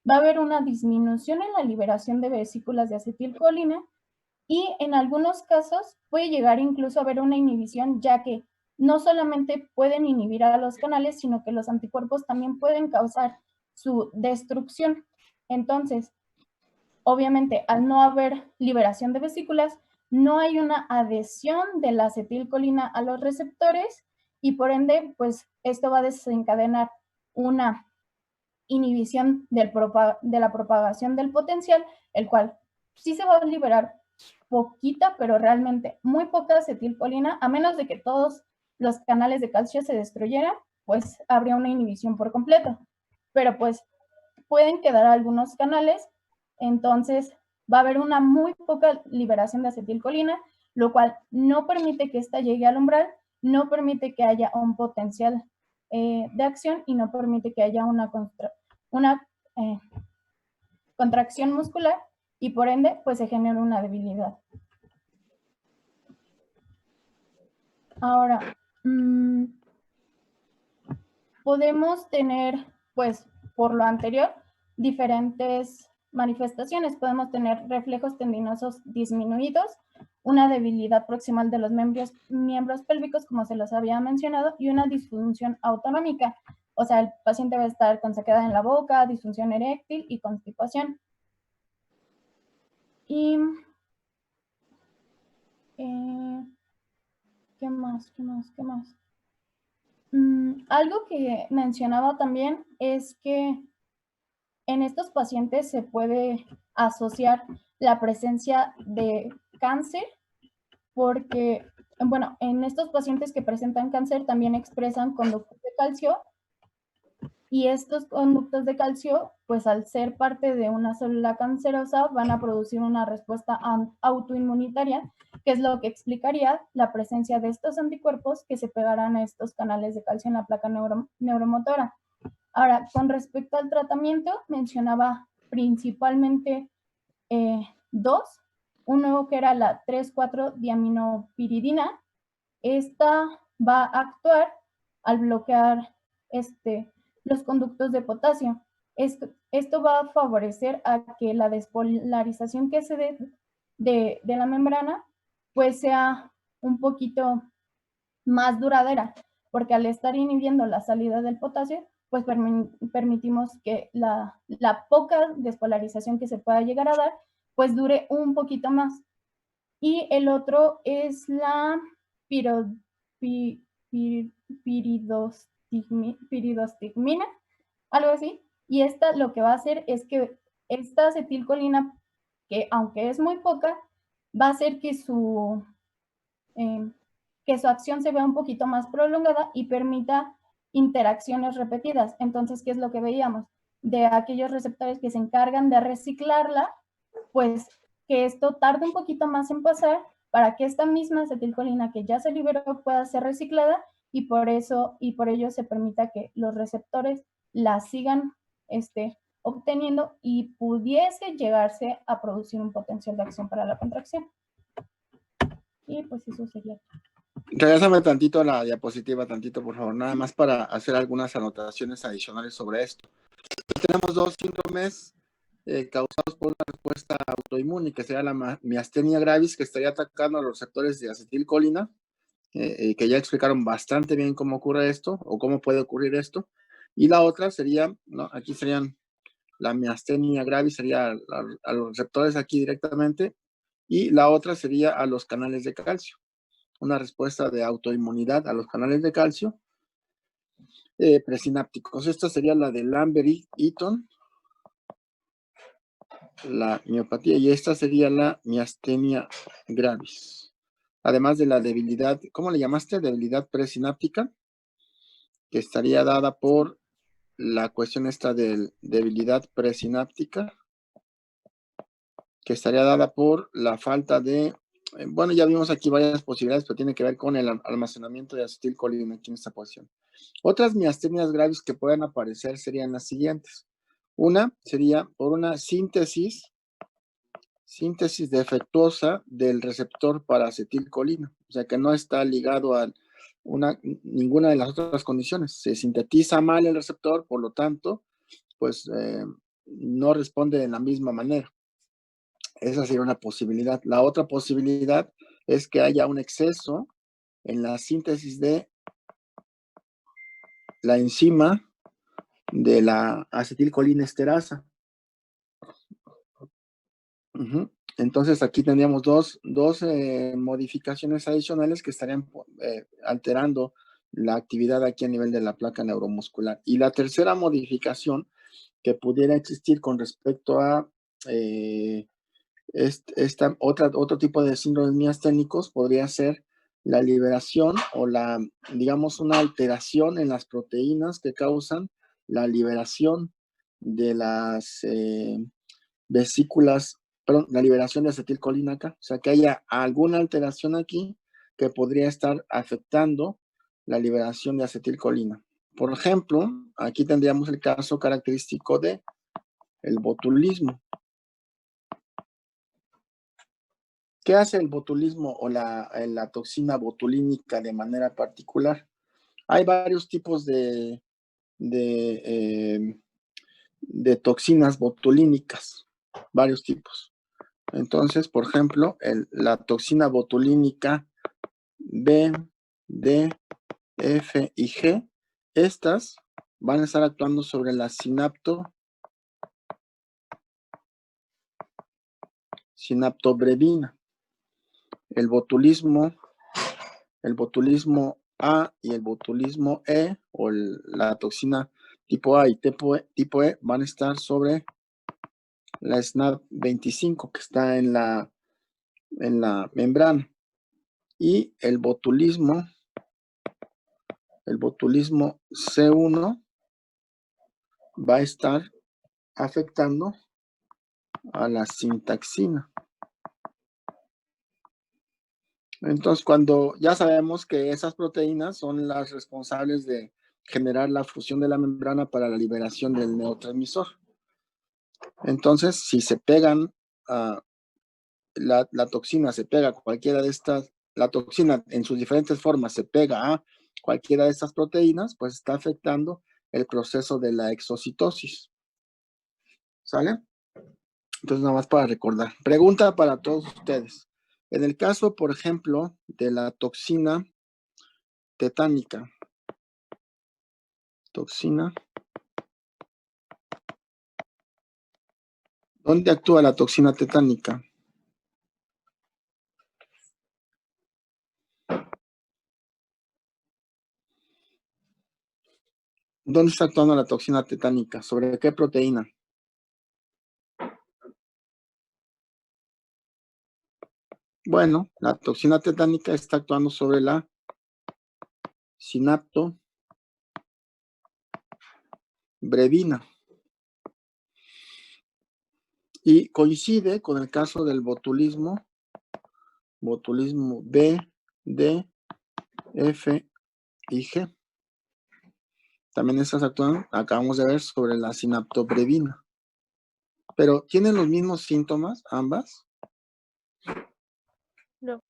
Va a haber una disminución en la liberación de vesículas de acetilcolina y en algunos casos puede llegar incluso a haber una inhibición, ya que no solamente pueden inhibir a los canales, sino que los anticuerpos también pueden causar su destrucción. Entonces, obviamente, al no haber liberación de vesículas, no hay una adhesión de la acetilcolina a los receptores y por ende, pues esto va a desencadenar una inhibición de la propagación del potencial, el cual sí se va a liberar poquita, pero realmente muy poca acetilcolina, a menos de que todos los canales de calcio se destruyeran, pues habría una inhibición por completo. Pero pues pueden quedar algunos canales, entonces va a haber una muy poca liberación de acetilcolina, lo cual no permite que ésta llegue al umbral, no permite que haya un potencial de acción y no permite que haya una contracción muscular y por ende pues se genera una debilidad. Ahora, podemos tener, pues, por lo anterior, diferentes manifestaciones. Podemos tener reflejos tendinosos disminuidos, una debilidad proximal de los miembros pélvicos, como se los había mencionado, y una disfunción autonómica. O sea, el paciente va a estar con sequedad en la boca, disfunción eréctil y constipación. Y ¿qué más? Algo que mencionaba también es que en estos pacientes se puede asociar la presencia de cáncer porque, bueno, en estos pacientes que presentan cáncer también expresan conductos de calcio y estos conductos de calcio, pues al ser parte de una célula cancerosa, van a producir una respuesta autoinmunitaria, que es lo que explicaría la presencia de estos anticuerpos que se pegarán a estos canales de calcio en la placa neuromotora. Ahora, con respecto al tratamiento, mencionaba principalmente dos. Uno que era la 3,4-diaminopiridina. Esta va a actuar al bloquear los conductos de potasio. Esto va a favorecer a que la despolarización que se dé de la membrana pues sea un poquito más duradera, porque al estar inhibiendo la salida del potasio, pues permitimos que la poca despolarización que se pueda llegar a dar, pues dure un poquito más. Y el otro es la piridostigmina, algo así. Y esta lo que va a hacer es que esta acetilcolina, que aunque es muy poca, va a hacer que su acción se vea un poquito más prolongada y permita interacciones repetidas. Entonces, ¿qué es lo que veíamos? De aquellos receptores que se encargan de reciclarla, pues que esto tarde un poquito más en pasar para que esta misma acetilcolina que ya se liberó pueda ser reciclada y por ello se permita que los receptores la sigan obteniendo y pudiese llegarse a producir un potencial de acción para la contracción. Y pues eso sería. Regresame tantito a la diapositiva, tantito, por favor, nada más para hacer algunas anotaciones adicionales sobre esto. Tenemos dos síndromes causados por una respuesta autoinmune, que sería la miastenia gravis, que estaría atacando a los receptores de acetilcolina, que ya explicaron bastante bien cómo ocurre esto, o cómo puede ocurrir esto. Y la otra sería, ¿no? Aquí serían la miastenia gravis, sería a los receptores aquí directamente, y la otra sería a los canales de calcio. Una respuesta de autoinmunidad a los canales de calcio presinápticos. Esta sería la de Lambert-Eaton, la miopatía, y esta sería la miastenia gravis. Además de la debilidad, ¿cómo le llamaste? Debilidad presináptica, que estaría dada por la cuestión esta de debilidad presináptica, que estaría dada por la falta de, bueno, ya vimos aquí varias posibilidades, pero tiene que ver con el almacenamiento de acetilcolina aquí en esta posición. Otras miastenias graves que puedan aparecer serían las siguientes. Una sería por una síntesis defectuosa del receptor para acetilcolina, o sea que no está ligado a ninguna de las otras condiciones. Se sintetiza mal el receptor, por lo tanto, pues no responde de la misma manera. Esa sería una posibilidad. La otra posibilidad es que haya un exceso en la síntesis de la enzima de la acetilcolina esterasa. Entonces aquí tendríamos dos modificaciones adicionales que estarían alterando la actividad aquí a nivel de la placa neuromuscular. Y la tercera modificación que pudiera existir con respecto a otro tipo de síndromes miasténicos podría ser la liberación o digamos, una alteración en las proteínas que causan la liberación de las vesículas, perdón, la liberación de acetilcolina acá, o sea que haya alguna alteración aquí que podría estar afectando la liberación de acetilcolina. Por ejemplo, aquí tendríamos el caso característico de el botulismo. ¿Qué hace el botulismo o la toxina botulínica de manera particular? Hay varios tipos de toxinas botulínicas, varios tipos. Entonces, por ejemplo, la toxina botulínica B, D, F y G, estas van a estar actuando sobre la sinaptobrevina. El botulismo A y el botulismo E, o la toxina tipo A y tipo E, van a estar sobre la SNAP25, que está en la membrana. Y el botulismo C1 va a estar afectando a la sintaxina. Entonces, cuando ya sabemos que esas proteínas son las responsables de generar la fusión de la membrana para la liberación del neurotransmisor. Entonces, si se pegan, la toxina se pega a cualquiera de estas, la toxina en sus diferentes formas se pega a cualquiera de estas proteínas, pues está afectando el proceso de la exocitosis. ¿Sale? Entonces, nada más para recordar. Pregunta para todos ustedes. En el caso, por ejemplo, de la toxina tetánica, ¿dónde actúa la toxina tetánica? ¿Dónde está actuando la toxina tetánica? ¿Sobre qué proteína? Bueno, la toxina tetánica está actuando sobre la sinaptobrevina. Y coincide con el caso del botulismo B, D, F y G. También estas actúan, acabamos de ver, sobre la sinaptobrevina. Pero ¿tienen los mismos síntomas ambas? No.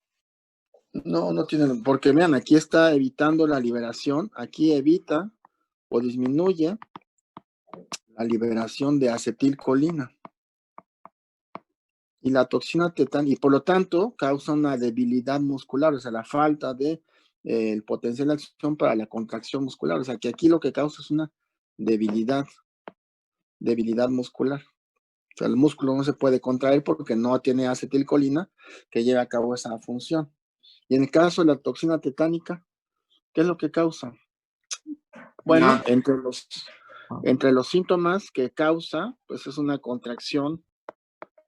No, no tienen, porque vean, aquí está evitando la liberación, aquí evita o disminuye la liberación de acetilcolina. Y la toxina tetánica, y por lo tanto causa una debilidad muscular, o sea, la falta de el potencial de acción para la contracción muscular. O sea, que aquí lo que causa es una debilidad muscular. O sea, el músculo no se puede contraer porque no tiene acetilcolina que lleve a cabo esa función. Y en el caso de la toxina tetánica, ¿qué es lo que causa? Bueno, entre los síntomas que causa, pues es una contracción,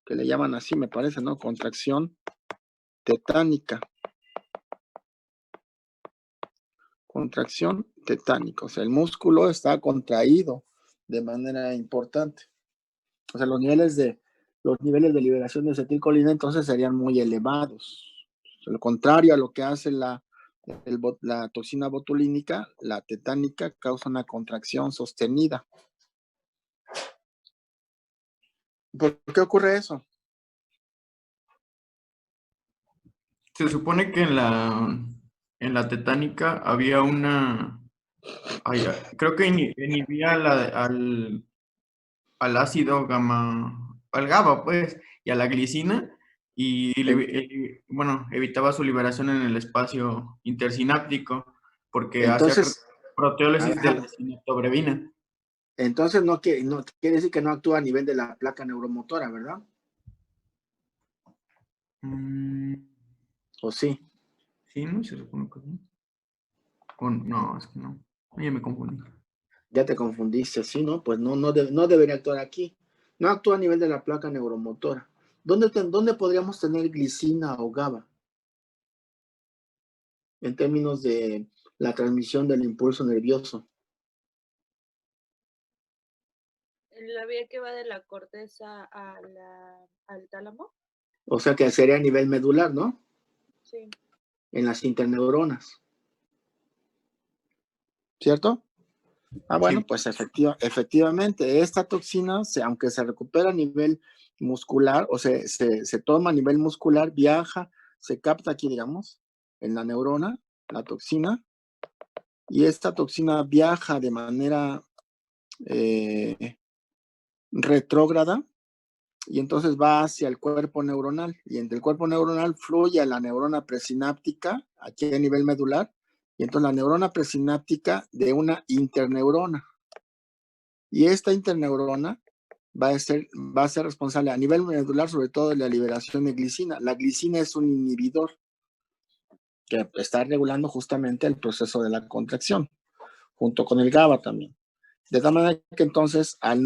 que le llaman así, me parece, ¿no? Contracción tetánica. Contracción tetánica. O sea, el músculo está contraído de manera importante. O sea, los niveles de liberación de acetilcolina entonces serían muy elevados. O sea, lo contrario a lo que hace la toxina botulínica, la tetánica causa una contracción sostenida. ¿Por qué ocurre eso? Se supone que en la tetánica había una... creo que inhibía al ácido gamma, al GABA, pues, y a la glicina, y bueno, evitaba su liberación en el espacio intersináptico, porque hacía Entonces, proteólisis de la sinaptobrevina. Entonces no quiere decir que no actúa a nivel de la placa neuromotora, ¿verdad? ¿O sí? Sí, no se supone que sí. No, es que no. Ya me confundí. Ya te confundiste, sí, ¿no? Pues no debería actuar aquí. No actúa a nivel de la placa neuromotora. ¿Dónde podríamos tener glicina o GABA? En términos de la transmisión del impulso nervioso. En la vía que va de la corteza al tálamo. O sea que sería a nivel medular, ¿no? Sí. En las interneuronas. ¿Cierto? Bueno, Sí. pues efectivamente, esta toxina, aunque se recupera a nivel muscular, o se toma a nivel muscular, viaja, se capta aquí, digamos, en la neurona, la toxina, y esta toxina viaja de manera retrógrada, y entonces va hacia el cuerpo neuronal, y entre el cuerpo neuronal fluye a la neurona presináptica, aquí a nivel medular, y entonces la neurona presináptica de una interneurona. Y esta interneurona va a ser responsable a nivel medular, sobre todo de la liberación de glicina. La glicina es un inhibidor que está regulando justamente el proceso de la contracción, junto con el GABA también. De tal manera que entonces, al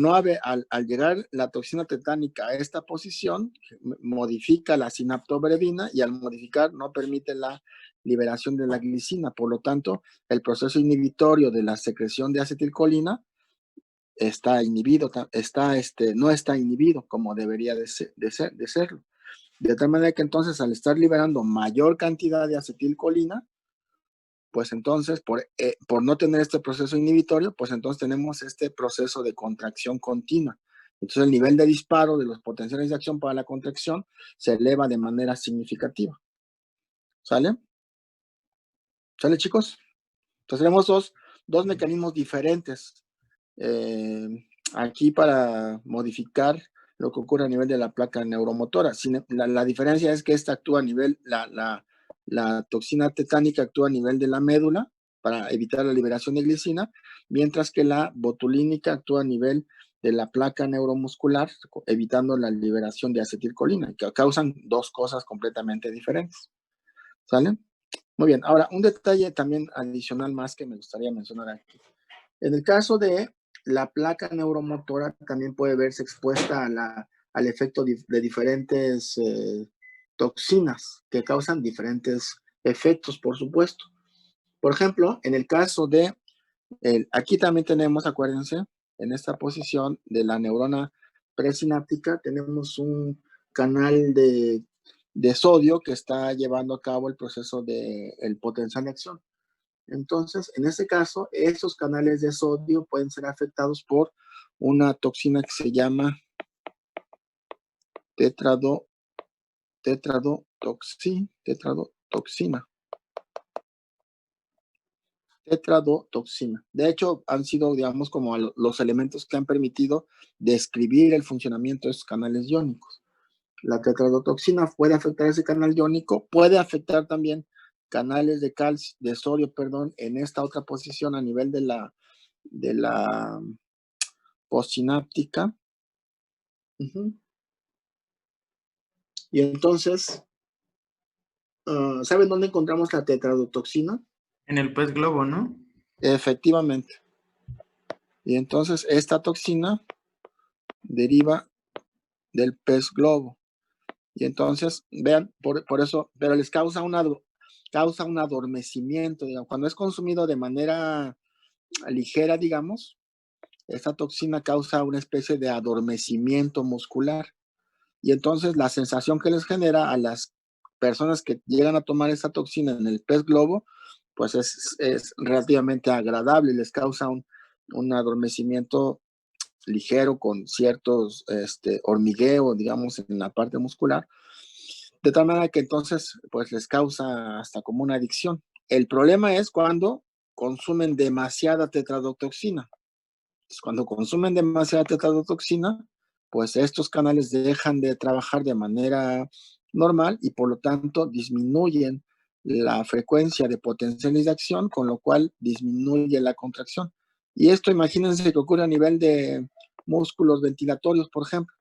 llegar la toxina tetánica a esta posición, modifica la sinaptobrevina y al modificar no permite la liberación de la glicina. Por lo tanto, el proceso inhibitorio de la secreción de acetilcolina está inhibido, no está inhibido como debería de serlo. De tal manera que entonces al estar liberando mayor cantidad de acetilcolina, pues entonces por no tener este proceso inhibitorio, pues entonces tenemos este proceso de contracción continua. Entonces el nivel de disparo de los potenciales de acción para la contracción se eleva de manera significativa. ¿Sale? ¿Sale, chicos? Entonces tenemos dos mecanismos diferentes aquí para modificar lo que ocurre a nivel de la placa neuromotora. La diferencia es que esta actúa a nivel, la toxina tetánica actúa a nivel de la médula para evitar la liberación de glicina, mientras que la botulínica actúa a nivel de la placa neuromuscular, evitando la liberación de acetilcolina, que causan dos cosas completamente diferentes. ¿Sale? Muy bien. Ahora, un detalle también adicional más que me gustaría mencionar aquí. En el caso de la placa neuromotora, también puede verse expuesta al efecto de diferentes toxinas que causan diferentes efectos, por supuesto. Por ejemplo, en el caso de, aquí también tenemos, acuérdense, en esta posición de la neurona presináptica, tenemos un canal de sodio que está llevando a cabo el proceso del potencial de acción. Entonces, en este caso, esos canales de sodio pueden ser afectados por una toxina que se llama tetradotoxina. Tetradotoxina. De hecho, han sido, digamos, como los elementos que han permitido describir el funcionamiento de estos canales iónicos. La tetradotoxina puede afectar ese canal iónico, puede afectar también canales de calcio, de sodio, perdón, en esta otra posición a nivel de la postsináptica. Y entonces, ¿saben dónde encontramos la tetradotoxina? En el pez globo, ¿no? Efectivamente. Y entonces esta toxina deriva del pez globo. Y entonces, vean, por eso, pero les causa un adormecimiento, digamos. Cuando es consumido de manera ligera, digamos, esta toxina causa una especie de adormecimiento muscular. Y entonces la sensación que les genera a las personas que llegan a tomar esta toxina en el pez globo, pues es relativamente agradable, les causa un adormecimiento ligero con ciertos hormigueo, digamos, en la parte muscular, de tal manera que entonces pues les causa hasta como una adicción. El problema es cuando consumen demasiada tetradotoxina. Cuando consumen demasiada tetradotoxina, pues estos canales dejan de trabajar de manera normal y por lo tanto disminuyen la frecuencia de potenciales de acción, con lo cual disminuye la contracción. Y esto imagínense que ocurre a nivel de músculos ventilatorios, por ejemplo.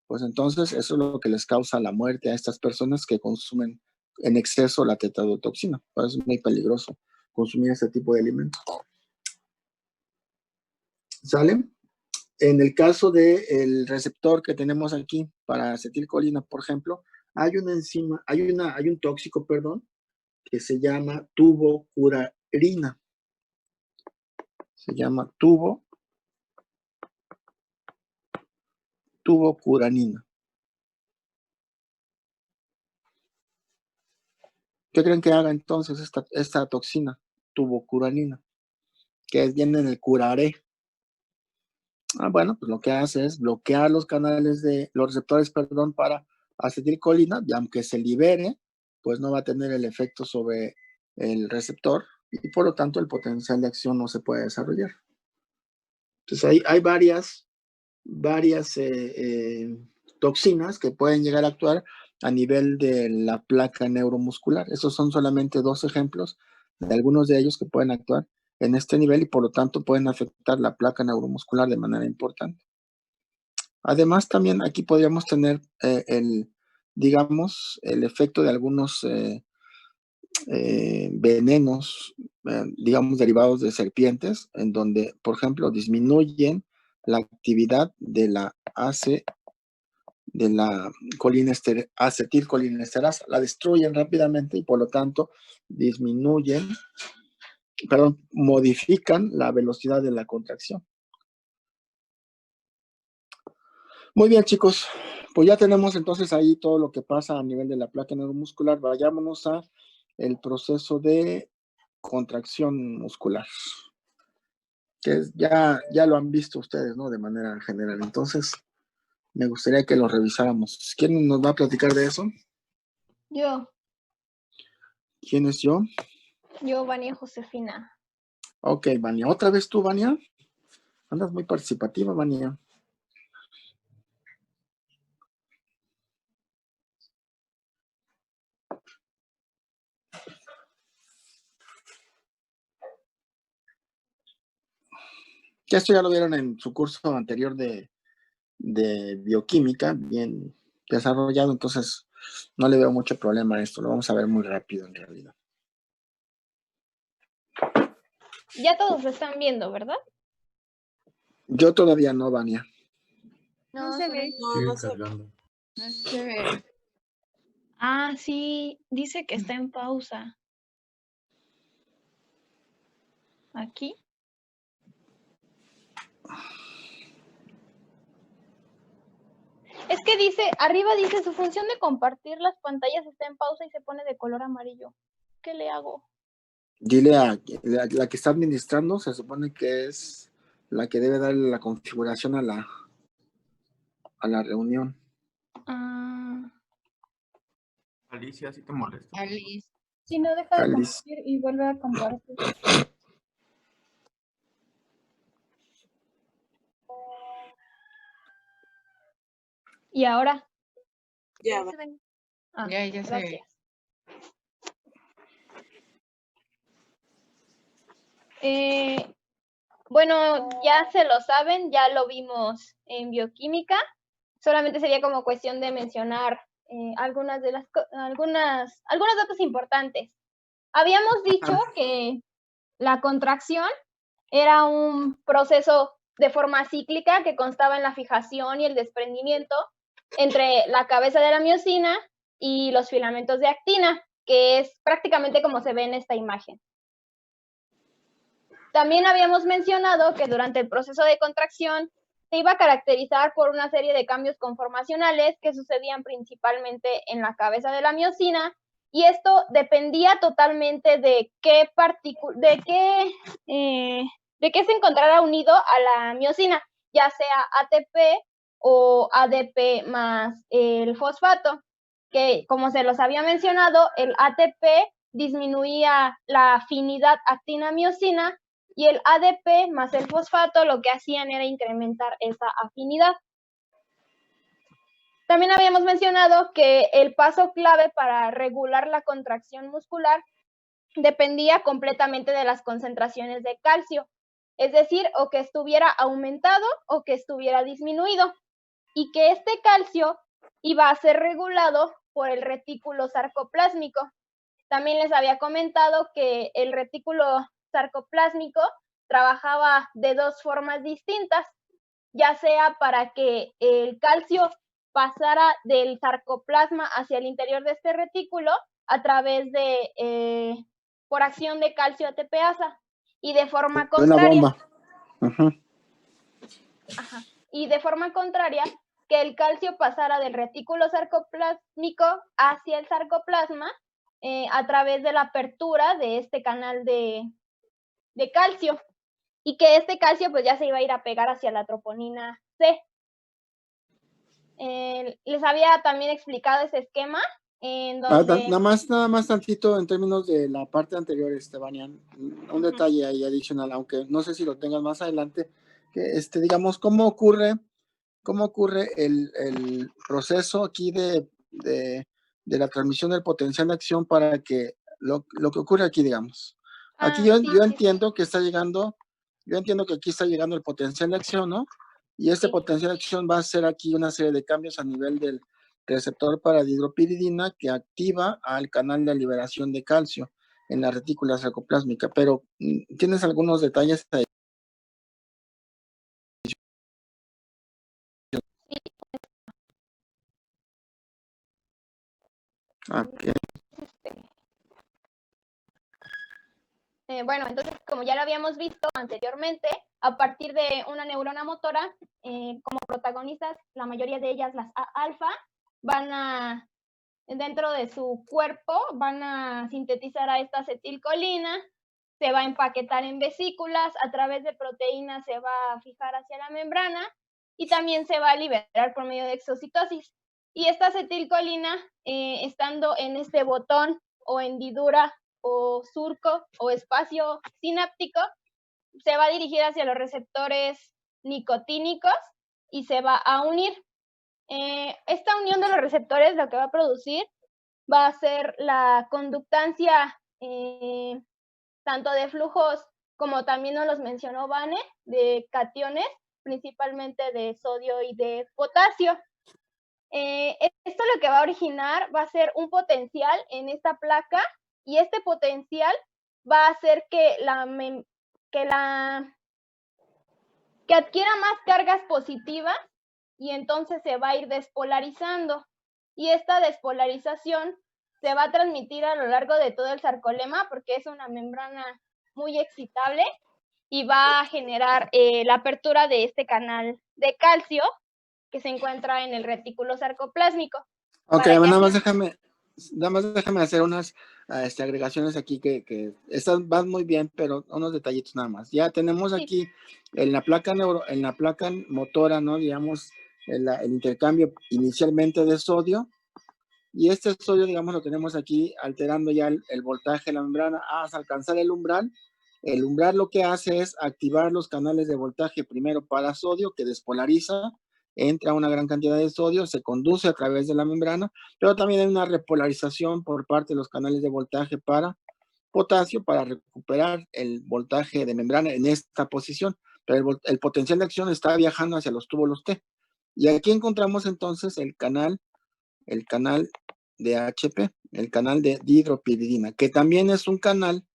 Pues entonces eso es lo que les causa la muerte a estas personas que consumen en exceso la tetradotoxina. Pues es muy peligroso consumir este tipo de alimentos. ¿Sale? En el caso del receptor que tenemos aquí para acetilcolina, por ejemplo, hay una enzima, hay un tóxico, perdón, que se llama tubocurarina. Se llama tubocuranina. ¿Qué creen que haga entonces esta toxina, tubocuranina? Que viene en el curaré. Bueno, pues lo que hace es bloquear los receptores, perdón, para acetilcolina, y aunque se libere, pues no va a tener el efecto sobre el receptor y por lo tanto el potencial de acción no se puede desarrollar. Entonces hay varias toxinas que pueden llegar a actuar a nivel de la placa neuromuscular. Estos son solamente 2 ejemplos de algunos de ellos que pueden actuar en este nivel y por lo tanto pueden afectar la placa neuromuscular de manera importante. Además, también aquí podríamos tener el efecto de algunos venenos, digamos, derivados de serpientes, en donde, por ejemplo, disminuyen la actividad de la acetilcolinesterasa, la destruyen rápidamente y por lo tanto modifican la velocidad de la contracción. Muy bien, chicos, pues ya tenemos entonces ahí todo lo que pasa a nivel de la placa neuromuscular. Vayámonos a el proceso de contracción muscular, que ya lo han visto ustedes, ¿no? De manera general. Entonces, me gustaría que lo revisáramos. ¿Quién nos va a platicar de eso? Yo, ¿Quién es yo? Vania Josefina. Ok, Vania. ¿Otra vez tú, Vania? Andas muy participativa, Vania. Ya esto ya lo vieron en su curso anterior de bioquímica, bien desarrollado, entonces no le veo mucho problema a esto, lo vamos a ver muy rápido en realidad. Ya todos lo están viendo, ¿verdad? Yo todavía no, Vania. No se ve. Sigue cargando. No se ve. Ah, sí, dice que está en pausa. Aquí. Es que arriba dice su función de compartir las pantallas está en pausa y se pone de color amarillo. ¿Qué le hago? Dile a la que está administrando, se supone que es la que debe darle la configuración a la reunión. Alicia, si te molesta. Alice. Si no, deja de Alice. compartir y vuelve a compartir. ¿Y ahora? Ya va. se ven? Ah, Ya sé. gracias. Bueno, ya se lo saben, ya lo vimos en bioquímica. Solamente sería como cuestión de mencionar algunos datos importantes. Habíamos dicho que la contracción era un proceso de forma cíclica que constaba en la fijación y el desprendimiento entre la cabeza de la miosina y los filamentos de actina, que es prácticamente como se ve en esta imagen. También habíamos mencionado que durante el proceso de contracción se iba a caracterizar por una serie de cambios conformacionales que sucedían principalmente en la cabeza de la miosina, y esto dependía totalmente de qué se encontrara unido a la miosina, ya sea ATP o ADP más el fosfato, que como se los había mencionado, el ATP disminuía la afinidad actina-miosina, y el ADP más el fosfato lo que hacían era incrementar esa afinidad. También habíamos mencionado que el paso clave para regular la contracción muscular dependía completamente de las concentraciones de calcio, es decir, o que estuviera aumentado o que estuviera disminuido, y que este calcio iba a ser regulado por el retículo sarcoplásmico. También les había comentado que el retículo sarcoplásmico trabajaba de dos formas distintas, ya sea para que el calcio pasara del sarcoplasma hacia el interior de este retículo a través de, por acción de calcio ATPasa, y de forma contraria. Una bomba. Ajá. Y de forma contraria, que el calcio pasara del retículo sarcoplásmico hacia el sarcoplasma a través de la apertura de este canal de calcio, y que este calcio pues ya se iba a ir a pegar hacia la troponina C. Les había también explicado ese esquema en donde... Nada más tantito en términos de la parte anterior, Estebanian, un detalle ahí adicional, aunque no sé si lo tengas más adelante, que digamos, ¿cómo ocurre el proceso aquí de la transmisión del potencial de acción para que lo que ocurre aquí, digamos? Aquí yo entiendo que está llegando, que aquí está llegando el potencial de acción, ¿no? Y este potencial de acción va a hacer aquí una serie de cambios a nivel del receptor para dihidropiridina que activa al canal de liberación de calcio en la retícula sarcoplásmica. Pero, ¿tienes algunos detalles ahí? Okay. Bueno, entonces, como ya lo habíamos visto anteriormente, a partir de una neurona motora, como protagonistas, la mayoría de ellas, las alfa, dentro de su cuerpo, van a sintetizar a esta acetilcolina, se va a empaquetar en vesículas, a través de proteínas se va a fijar hacia la membrana, y también se va a liberar por medio de exocitosis. Y esta acetilcolina, estando en este botón o hendidura o surco o espacio sináptico, se va a dirigir hacia los receptores nicotínicos y se va a unir. Esta unión de los receptores lo que va a producir va a ser la conductancia tanto de flujos, como también nos los mencionó Vane, de cationes, principalmente de sodio y de potasio. Esto lo que va a originar va a ser un potencial en esta placa, y este potencial va a hacer que adquiera más cargas positivas, y entonces se va a ir despolarizando, y esta despolarización se va a transmitir a lo largo de todo el sarcolema porque es una membrana muy excitable, y va a generar la apertura de este canal de calcio que se encuentra en el retículo sarcoplásmico. Ok, nada más déjame hacer unas agregaciones aquí que estas van muy bien, pero unos detallitos nada más. Ya tenemos aquí en la placa motora, ¿no? Digamos, el intercambio inicialmente de sodio, y este sodio, digamos, lo tenemos aquí alterando ya el voltaje de la membrana hasta alcanzar el umbral. El umbral lo que hace es activar los canales de voltaje primero para sodio, que despolariza, entra una gran cantidad de sodio, se conduce a través de la membrana, pero también hay una repolarización por parte de los canales de voltaje para potasio para recuperar el voltaje de membrana en esta posición, pero el potencial de acción está viajando hacia los túbulos T. Y aquí encontramos entonces el canal de HP, el canal de dihidropiridina, que también es un canal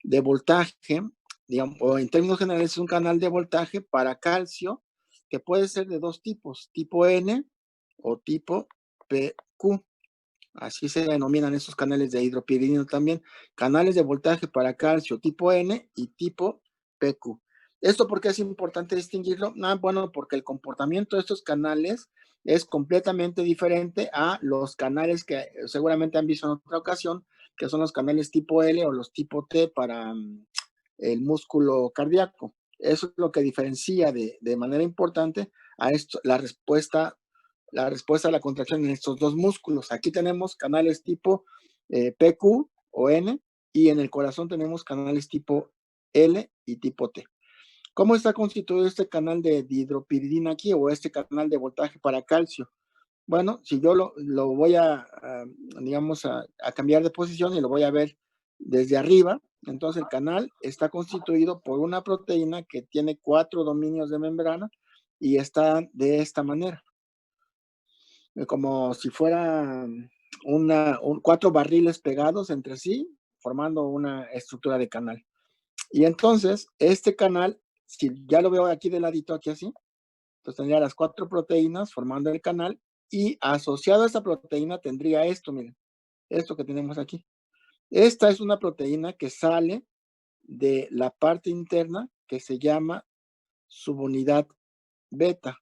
de voltaje, digamos, o en términos generales es un canal de voltaje para calcio, que puede ser de dos tipos, tipo N o tipo PQ. Así se denominan esos canales de hidropiridina también, canales de voltaje para calcio tipo N y tipo PQ. ¿Esto por qué es importante distinguirlo? Bueno, porque el comportamiento de estos canales es completamente diferente a los canales que seguramente han visto en otra ocasión, que son los canales tipo L o los tipo T para el músculo cardíaco. Eso es lo que diferencia de manera importante a esto, la respuesta a la contracción en estos dos músculos. Aquí tenemos canales tipo PQ o N, y en el corazón tenemos canales tipo L y tipo T. ¿Cómo está constituido este canal de dihidropiridina aquí, o este canal de voltaje para calcio? Bueno, si yo lo voy digamos, a cambiar de posición y lo voy a ver desde arriba, entonces el canal está constituido por una proteína que tiene 4 dominios de membrana y está de esta manera, como si fuera 4 barriles pegados entre sí, formando una estructura de canal. Y entonces, este canal, si ya lo veo aquí de ladito, aquí así, entonces tendría las 4 proteínas formando el canal, y asociado a esta proteína tendría esto, miren, esto que tenemos aquí. Esta es una proteína que sale de la parte interna que se llama subunidad beta.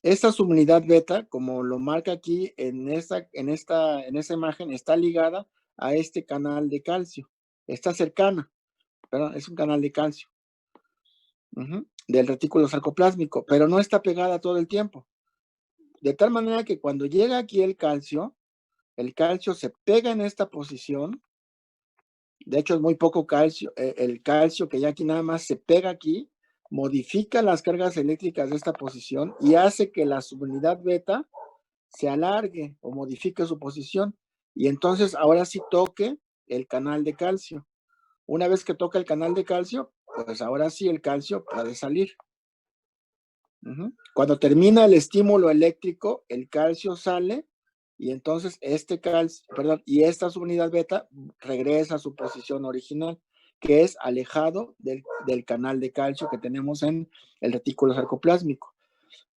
Esta subunidad beta, como lo marca aquí en esa imagen, está ligada a este canal de calcio. Está cercana, perdón, es un canal de calcio del retículo sarcoplásmico, pero no está pegada todo el tiempo. De tal manera que cuando llega aquí el calcio se pega en esta posición. De hecho, es muy poco calcio. El calcio que ya aquí nada más se pega aquí, modifica las cargas eléctricas de esta posición y hace que la subunidad beta se alargue o modifique su posición. Y entonces ahora sí toque el canal de calcio. Una vez que toca el canal de calcio, pues ahora sí el calcio puede salir. Cuando termina el estímulo eléctrico, el calcio sale, y entonces esta subunidad beta regresa a su posición original, que es alejado del canal de calcio que tenemos en el retículo sarcoplásmico.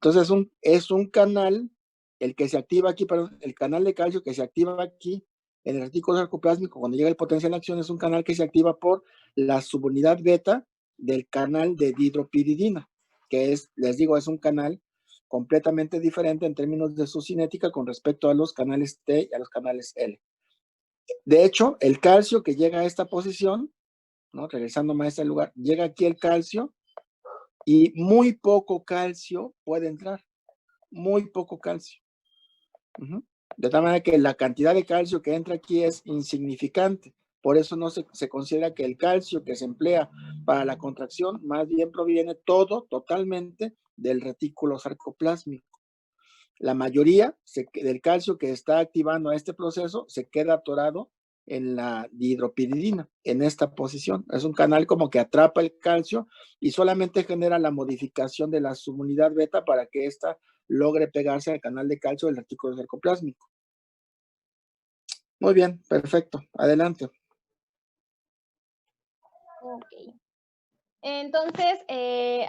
Entonces es un canal, el que se activa aquí, el canal de calcio que se activa aquí en el retículo sarcoplásmico cuando llega el potencial de acción, es un canal que se activa por la subunidad beta del canal de dihidropiridina, que les digo, es un canal completamente diferente en términos de su cinética con respecto a los canales T y a los canales L. De hecho, el calcio que llega a esta posición, ¿no? Regresándome a este lugar, llega aquí el calcio y muy poco calcio puede entrar, muy poco calcio. De tal manera que la cantidad de calcio que entra aquí es insignificante. Por eso no se considera que el calcio que se emplea para la contracción más bien proviene totalmente del retículo sarcoplásmico. La mayoría del calcio que está activando a este proceso se queda atorado en la dihidropiridina, en esta posición. Es un canal como que atrapa el calcio y solamente genera la modificación de la subunidad beta para que ésta logre pegarse al canal de calcio del retículo sarcoplásmico. Muy bien, perfecto. Adelante. Ok. Entonces,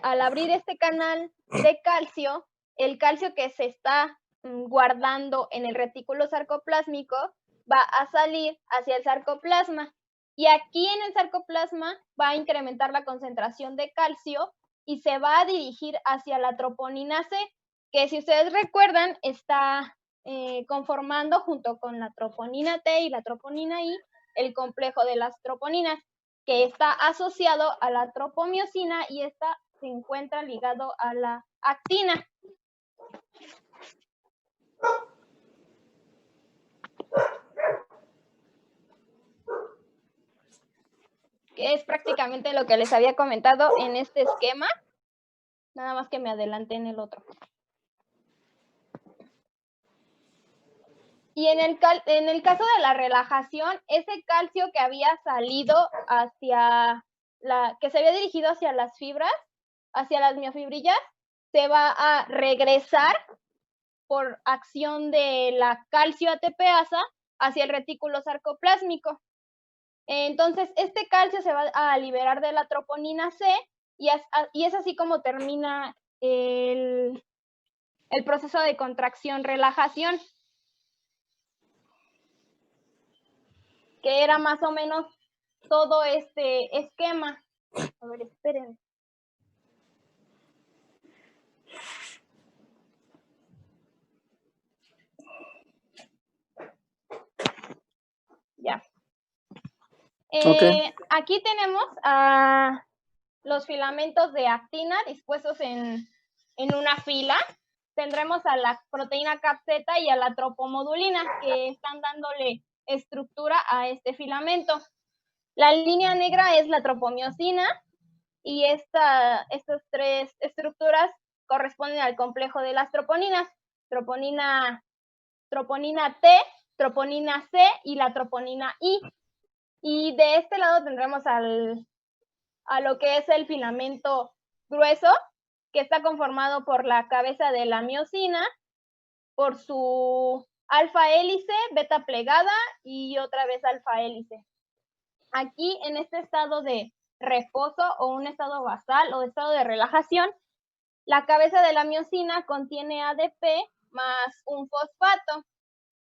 al abrir este canal de calcio, el calcio que se está guardando en el retículo sarcoplásmico va a salir hacia el sarcoplasma. Y aquí en el sarcoplasma va a incrementar la concentración de calcio y se va a dirigir hacia la troponina C, que si ustedes recuerdan está conformando junto con la troponina T y la troponina I el complejo de las troponinas, que está asociado a la tropomiosina y esta se encuentra ligado a la actina. que es prácticamente lo que les había comentado en este esquema, nada más que me adelanté en el otro. Y en el caso de la relajación, ese calcio que había salido que se había dirigido hacia las fibras, hacia las miofibrillas, se va a regresar por acción de la calcio ATPasa hacia el retículo sarcoplásmico. Entonces, este calcio se va a liberar de la troponina C y es así como termina el proceso de contracción-relajación, que era más o menos todo este esquema. A ver, esperen. Ya. Aquí tenemos a los filamentos de actina dispuestos en una fila. Tendremos a la proteína CAP-Z y a la tropomodulina, que están dándole estructura a este filamento. La línea negra es la tropomiosina y estas tres estructuras corresponden al complejo de las troponinas: troponina T, troponina C y la troponina I. Y de este lado tendremos a lo que es el filamento grueso, que está conformado por la cabeza de la miosina, por su alfa hélice, beta plegada y otra vez alfa hélice. Aquí, en este estado de reposo o un estado basal o estado de relajación, la cabeza de la miosina contiene ADP más un fosfato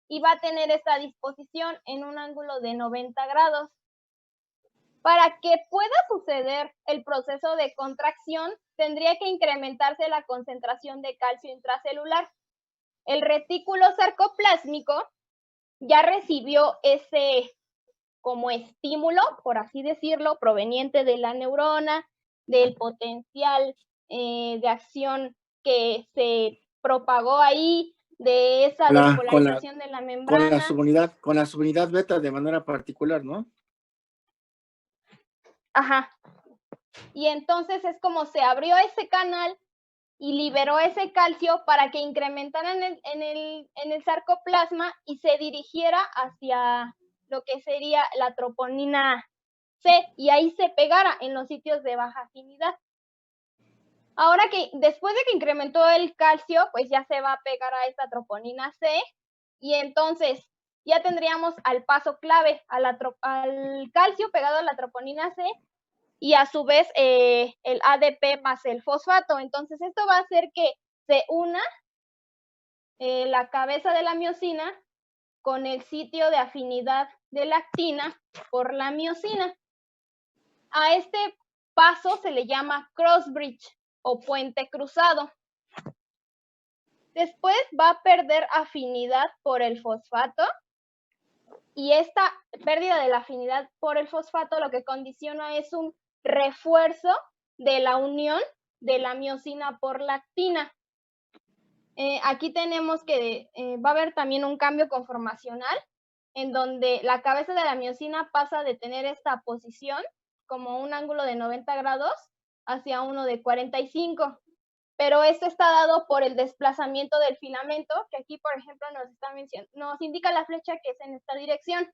y va a tener esta disposición en un ángulo de 90 grados. Para que pueda suceder el proceso de contracción, tendría que incrementarse la concentración de calcio intracelular. El retículo sarcoplásmico ya recibió ese como estímulo, por así decirlo, proveniente de la neurona, del potencial de acción que se propagó ahí, de esa despolarización de la membrana. Con la subunidad beta de manera particular, ¿no? Ajá. Y entonces es como se abrió ese canal y liberó ese calcio para que incrementara en el sarcoplasma y se dirigiera hacia lo que sería la troponina C, y ahí se pegara en los sitios de baja afinidad. Ahora que después de que incrementó el calcio, pues ya se va a pegar a esta troponina C, y entonces ya tendríamos al paso clave, al calcio pegado a la troponina C, y a su vez el ADP más el fosfato. Entonces esto va a hacer que se una la cabeza de la miosina con el sitio de afinidad de la actina por la miosina. A este paso se le llama cross bridge o puente cruzado. Después va a perder afinidad por el fosfato, y esta pérdida de la afinidad por el fosfato lo que condiciona es un refuerzo de la unión de la miosina por la actina. Aquí tenemos que va a haber también un cambio conformacional, en donde la cabeza de la miosina pasa de tener esta posición como un ángulo de 90 grados hacia uno de 45, pero esto está dado por el desplazamiento del filamento, que aquí, por ejemplo, nos indica la flecha que es en esta dirección.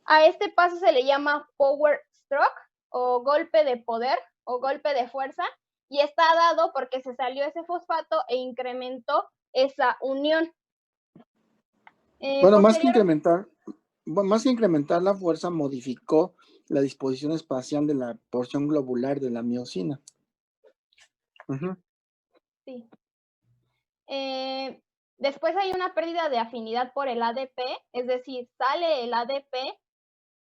A este paso se le llama power stroke o golpe de poder o golpe de fuerza, y está dado porque se salió ese fosfato e incrementó esa unión. Bueno, más que incrementar la fuerza, modificó la disposición espacial de la porción globular de la miosina. Sí. Después hay una pérdida de afinidad por el ADP, es decir, sale el ADP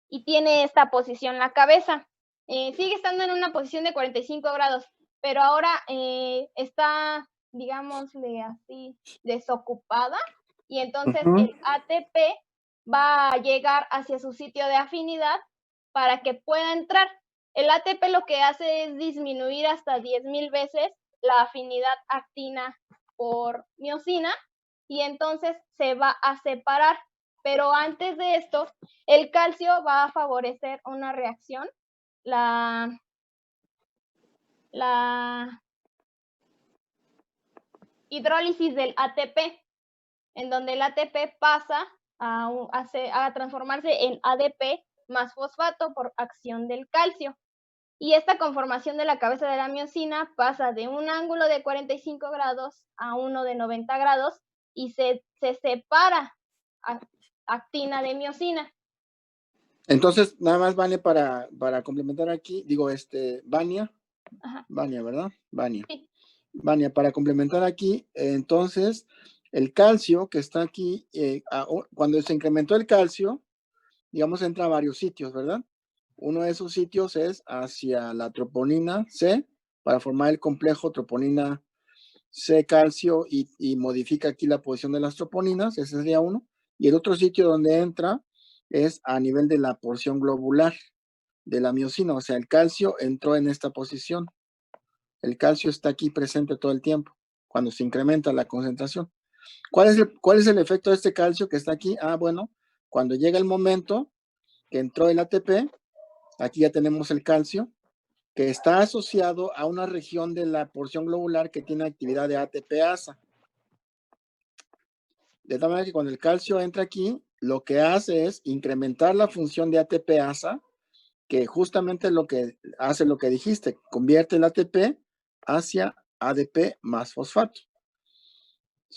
y tiene esta posición la cabeza. Sigue estando en una posición de 45 grados, pero ahora está, digámosle así, desocupada, y entonces el ATP va a llegar hacia su sitio de afinidad para que pueda entrar. El ATP lo que hace es disminuir hasta 10,000 veces la afinidad actina por miosina, y entonces se va a separar. Pero antes de esto, el calcio va a favorecer una reacción la hidrólisis del ATP, en donde el ATP pasa a transformarse en ADP más fosfato por acción del calcio. Y esta conformación de la cabeza de la miosina pasa de un ángulo de 45 grados a uno de 90 grados y se separa actina de miosina. Entonces, nada más, Vania, para complementar aquí, digo, Vania, Ajá. Vania, ¿verdad? Vania. Sí. Vania, para complementar aquí, entonces, el calcio que está aquí, cuando se incrementó el calcio, digamos, entra a varios sitios, ¿verdad? Uno de esos sitios es hacia la troponina C, para formar el complejo troponina C calcio y modifica aquí la posición de las troponinas, ese sería uno. Y el otro sitio donde entra es a nivel de la porción globular de la miosina, o sea, el calcio entró en esta posición. El calcio está aquí presente todo el tiempo, cuando se incrementa la concentración. ¿Cuál es el efecto de este calcio que está aquí? Bueno, cuando llega el momento que entró el ATP, aquí ya tenemos el calcio, que está asociado a una región de la porción globular que tiene actividad de ATPasa. De tal manera que cuando el calcio entra aquí, lo que hace es incrementar la función de ATPasa, que justamente lo que hace lo que dijiste, convierte el ATP hacia ADP más fosfato.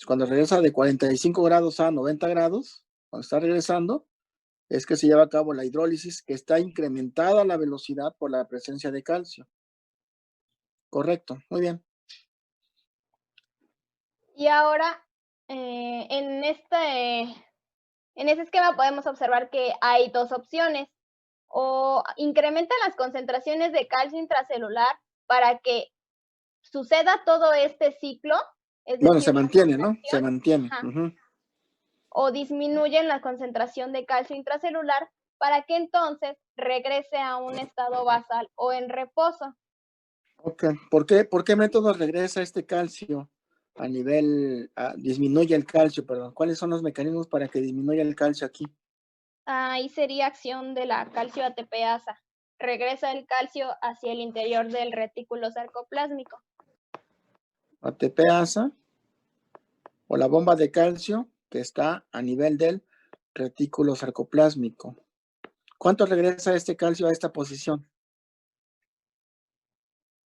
Cuando regresa de 45 grados a 90 grados, cuando está regresando, es que se lleva a cabo la hidrólisis, que está incrementada la velocidad por la presencia de calcio. Correcto, muy bien. Y ahora, en ese esquema podemos observar que hay dos opciones. O incrementan las concentraciones de calcio intracelular para que suceda todo este ciclo. Bueno, se mantiene, ¿no? Se mantiene. O disminuyen la concentración de calcio intracelular para que entonces regrese a un estado basal o en reposo. Ok, ¿por qué método regresa este calcio a nivel, disminuye el calcio, perdón? ¿Cuáles son los mecanismos para que disminuya el calcio aquí? Ahí sería acción de la calcio ATPasa. Regresa el calcio hacia el interior del retículo sarcoplásmico. ATPasa o la bomba de calcio que está a nivel del retículo sarcoplásmico. ¿Cuánto regresa este calcio a esta posición?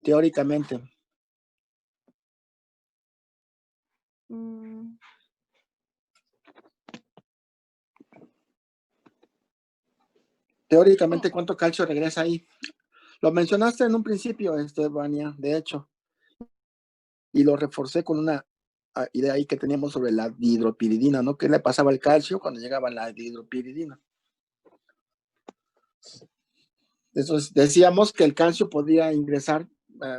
Teóricamente. Teóricamente, ¿cuánto calcio regresa ahí? Lo mencionaste en un principio, Vania, de hecho. Y lo reforcé con una idea ahí que teníamos sobre la dihidropiridina, ¿no? ¿Qué le pasaba al calcio cuando llegaba la dihidropiridina? Entonces, decíamos que el calcio podía ingresar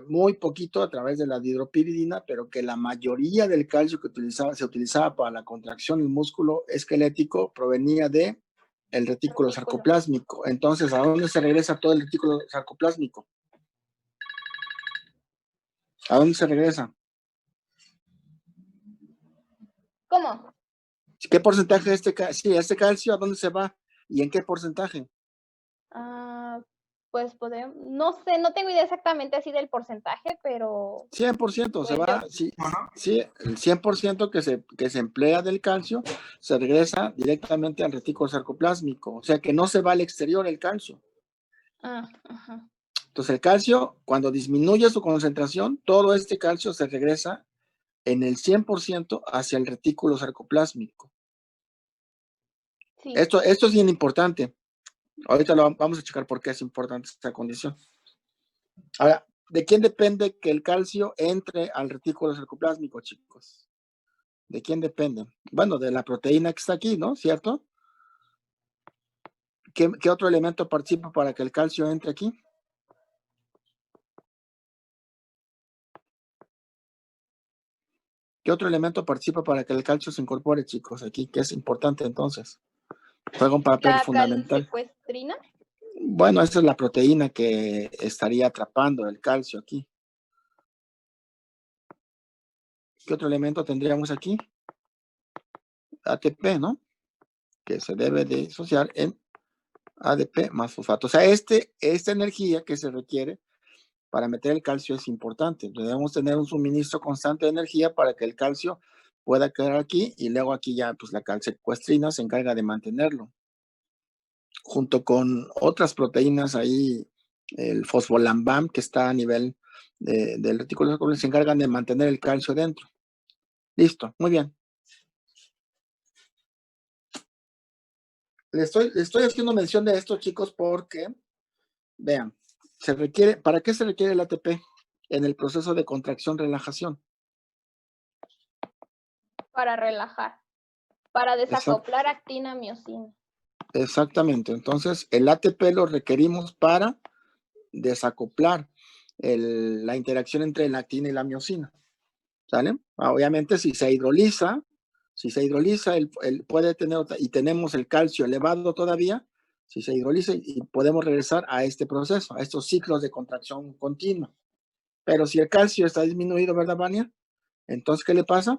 muy poquito a través de la dihidropiridina, pero que la mayoría del calcio que se utilizaba para la contracción del músculo esquelético provenía de el retículo sarcoplásmico. Entonces, ¿a dónde se regresa todo el retículo sarcoplásmico? ¿A dónde se regresa? ¿Cómo? ¿Qué porcentaje este calcio, a dónde se va? ¿Y en qué porcentaje? Pues podemos, no sé, no tengo idea exactamente así del porcentaje, pero... 100% se va, sí, el 100% que se emplea del calcio se regresa directamente al retículo sarcoplásmico, o sea que no se va al exterior el calcio. Entonces el calcio, cuando disminuye su concentración, todo este calcio se regresa en el 100% hacia el retículo sarcoplásmico. Sí. Esto es bien importante. Ahorita lo vamos a checar por qué es importante esta condición. Ahora, ¿de quién depende que el calcio entre al retículo sarcoplásmico, chicos? ¿De quién depende? Bueno, de la proteína que está aquí, ¿no? ¿Cierto? ¿Qué otro elemento participa para que el calcio entre aquí? ¿Qué otro elemento participa para que el calcio se incorpore, chicos? Aquí, que es importante entonces. Juega un papel fundamental. ¿Calcisecuestrina? Bueno, esa es la proteína que estaría atrapando el calcio aquí. ¿Qué otro elemento tendríamos aquí? ATP, ¿no? Que se debe de disociar en ADP más fosfato. O sea, esta energía que se requiere para meter el calcio es importante. Debemos tener un suministro constante de energía para que el calcio pueda quedar aquí y luego aquí ya pues la calcecuestrina se encarga de mantenerlo. Junto con otras proteínas ahí, el fosfolambam que está a nivel del retículo celular, se encargan de mantener el calcio dentro. Listo, muy bien. Le estoy haciendo mención de esto, chicos, porque, vean, ¿para qué se requiere el ATP en el proceso de contracción-relajación? Para relajar, para desacoplar actina-miosina. Exactamente, entonces el ATP lo requerimos para desacoplar la interacción entre la actina y la miosina, ¿sale? Obviamente si se hidroliza, puede tener, y tenemos el calcio elevado todavía, si se hidroliza y podemos regresar a este proceso, a estos ciclos de contracción continua. Pero si el calcio está disminuido, ¿verdad, Vania? Entonces, ¿qué le pasa?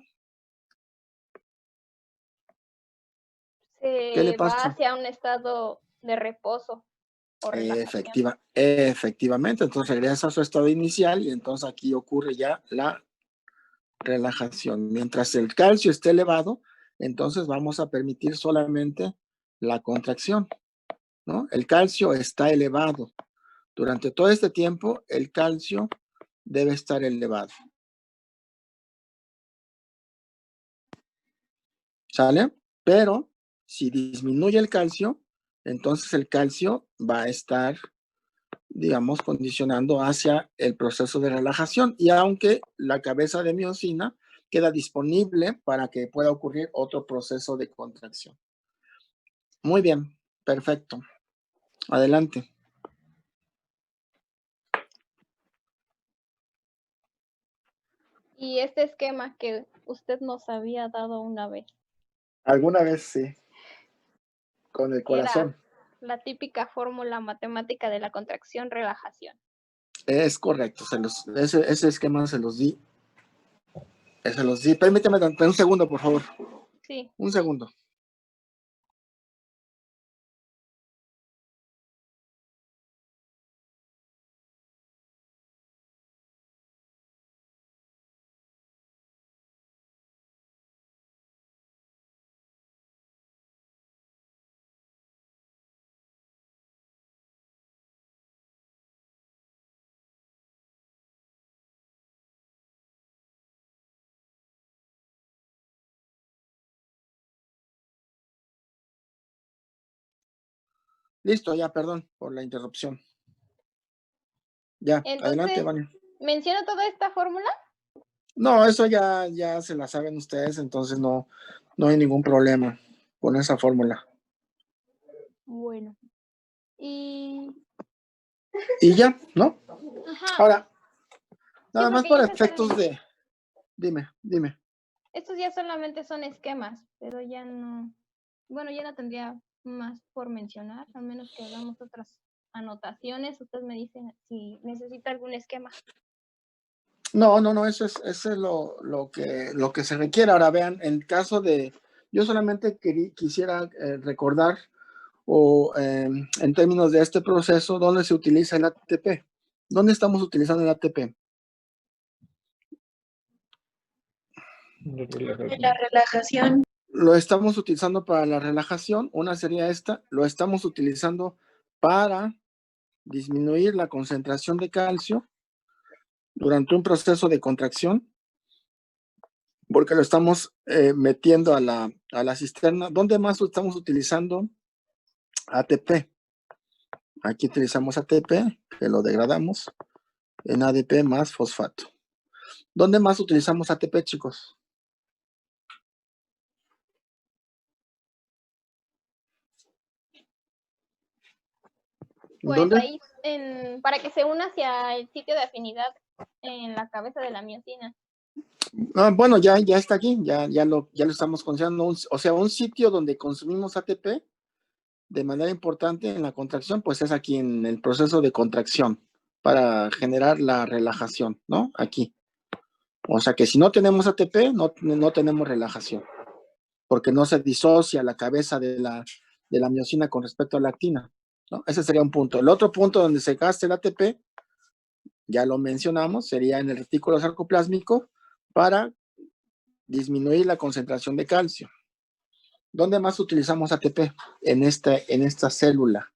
¿Qué le Se va pasa? hacia un estado de reposo o relajación. Efectivamente, entonces regresa a su estado inicial y entonces aquí ocurre ya la relajación. Mientras el calcio esté elevado, entonces vamos a permitir solamente la contracción, ¿no? El calcio está elevado. Durante todo este tiempo, el calcio debe estar elevado. ¿Sale? Pero si disminuye el calcio, entonces el calcio va a estar, digamos, condicionando hacia el proceso de relajación. Y aunque la cabeza de miosina queda disponible para que pueda ocurrir otro proceso de contracción. Muy bien, perfecto. Adelante. Y este esquema que usted nos había dado una vez. Alguna vez sí. Con el corazón. Era la típica fórmula matemática de la contracción-relajación. Es correcto. Ese esquema se los di. Permíteme un segundo, por favor. Sí. Un segundo. Listo, ya, perdón por la interrupción. Ya, Entonces, adelante, Vania. ¿menciona toda esta fórmula? No, eso ya se la saben ustedes, entonces no hay ningún problema con esa fórmula. Bueno. Y ya, ¿no? ajá. Ahora, nada más porque por ya efectos de... Dime. Estos ya solamente son esquemas, pero ya no... Bueno, ya no tendría más por mencionar, a menos que hagamos otras anotaciones. Usted me dice si necesita algún esquema. No, eso es lo que se requiere. Ahora vean, en caso de... Yo solamente quisiera recordar en términos de este proceso, ¿dónde se utiliza el ATP? ¿Dónde estamos utilizando el ATP? La relajación. Lo estamos utilizando para la relajación. Una sería esta. Lo estamos utilizando para disminuir la concentración de calcio durante un proceso de contracción, porque lo estamos metiendo a la cisterna. ¿Dónde más estamos utilizando ATP? Aquí utilizamos ATP, que lo degradamos en ADP más fosfato. ¿Dónde más utilizamos ATP, chicos? Pues ¿Dónde? ahí, para que se una hacia el sitio de afinidad en la cabeza de la miosina. Bueno, ya está aquí, ya lo estamos considerando, o sea, un sitio donde consumimos ATP de manera importante en la contracción, pues es aquí en el proceso de contracción para generar la relajación, ¿no? Aquí. O sea que si no tenemos ATP, no tenemos relajación, porque no se disocia la cabeza de la miosina con respecto a la actina. ¿no? Ese sería un punto. El otro punto donde se gasta el ATP, ya lo mencionamos, sería en el retículo sarcoplásmico para disminuir la concentración de calcio. ¿Dónde más utilizamos ATP? En esta célula,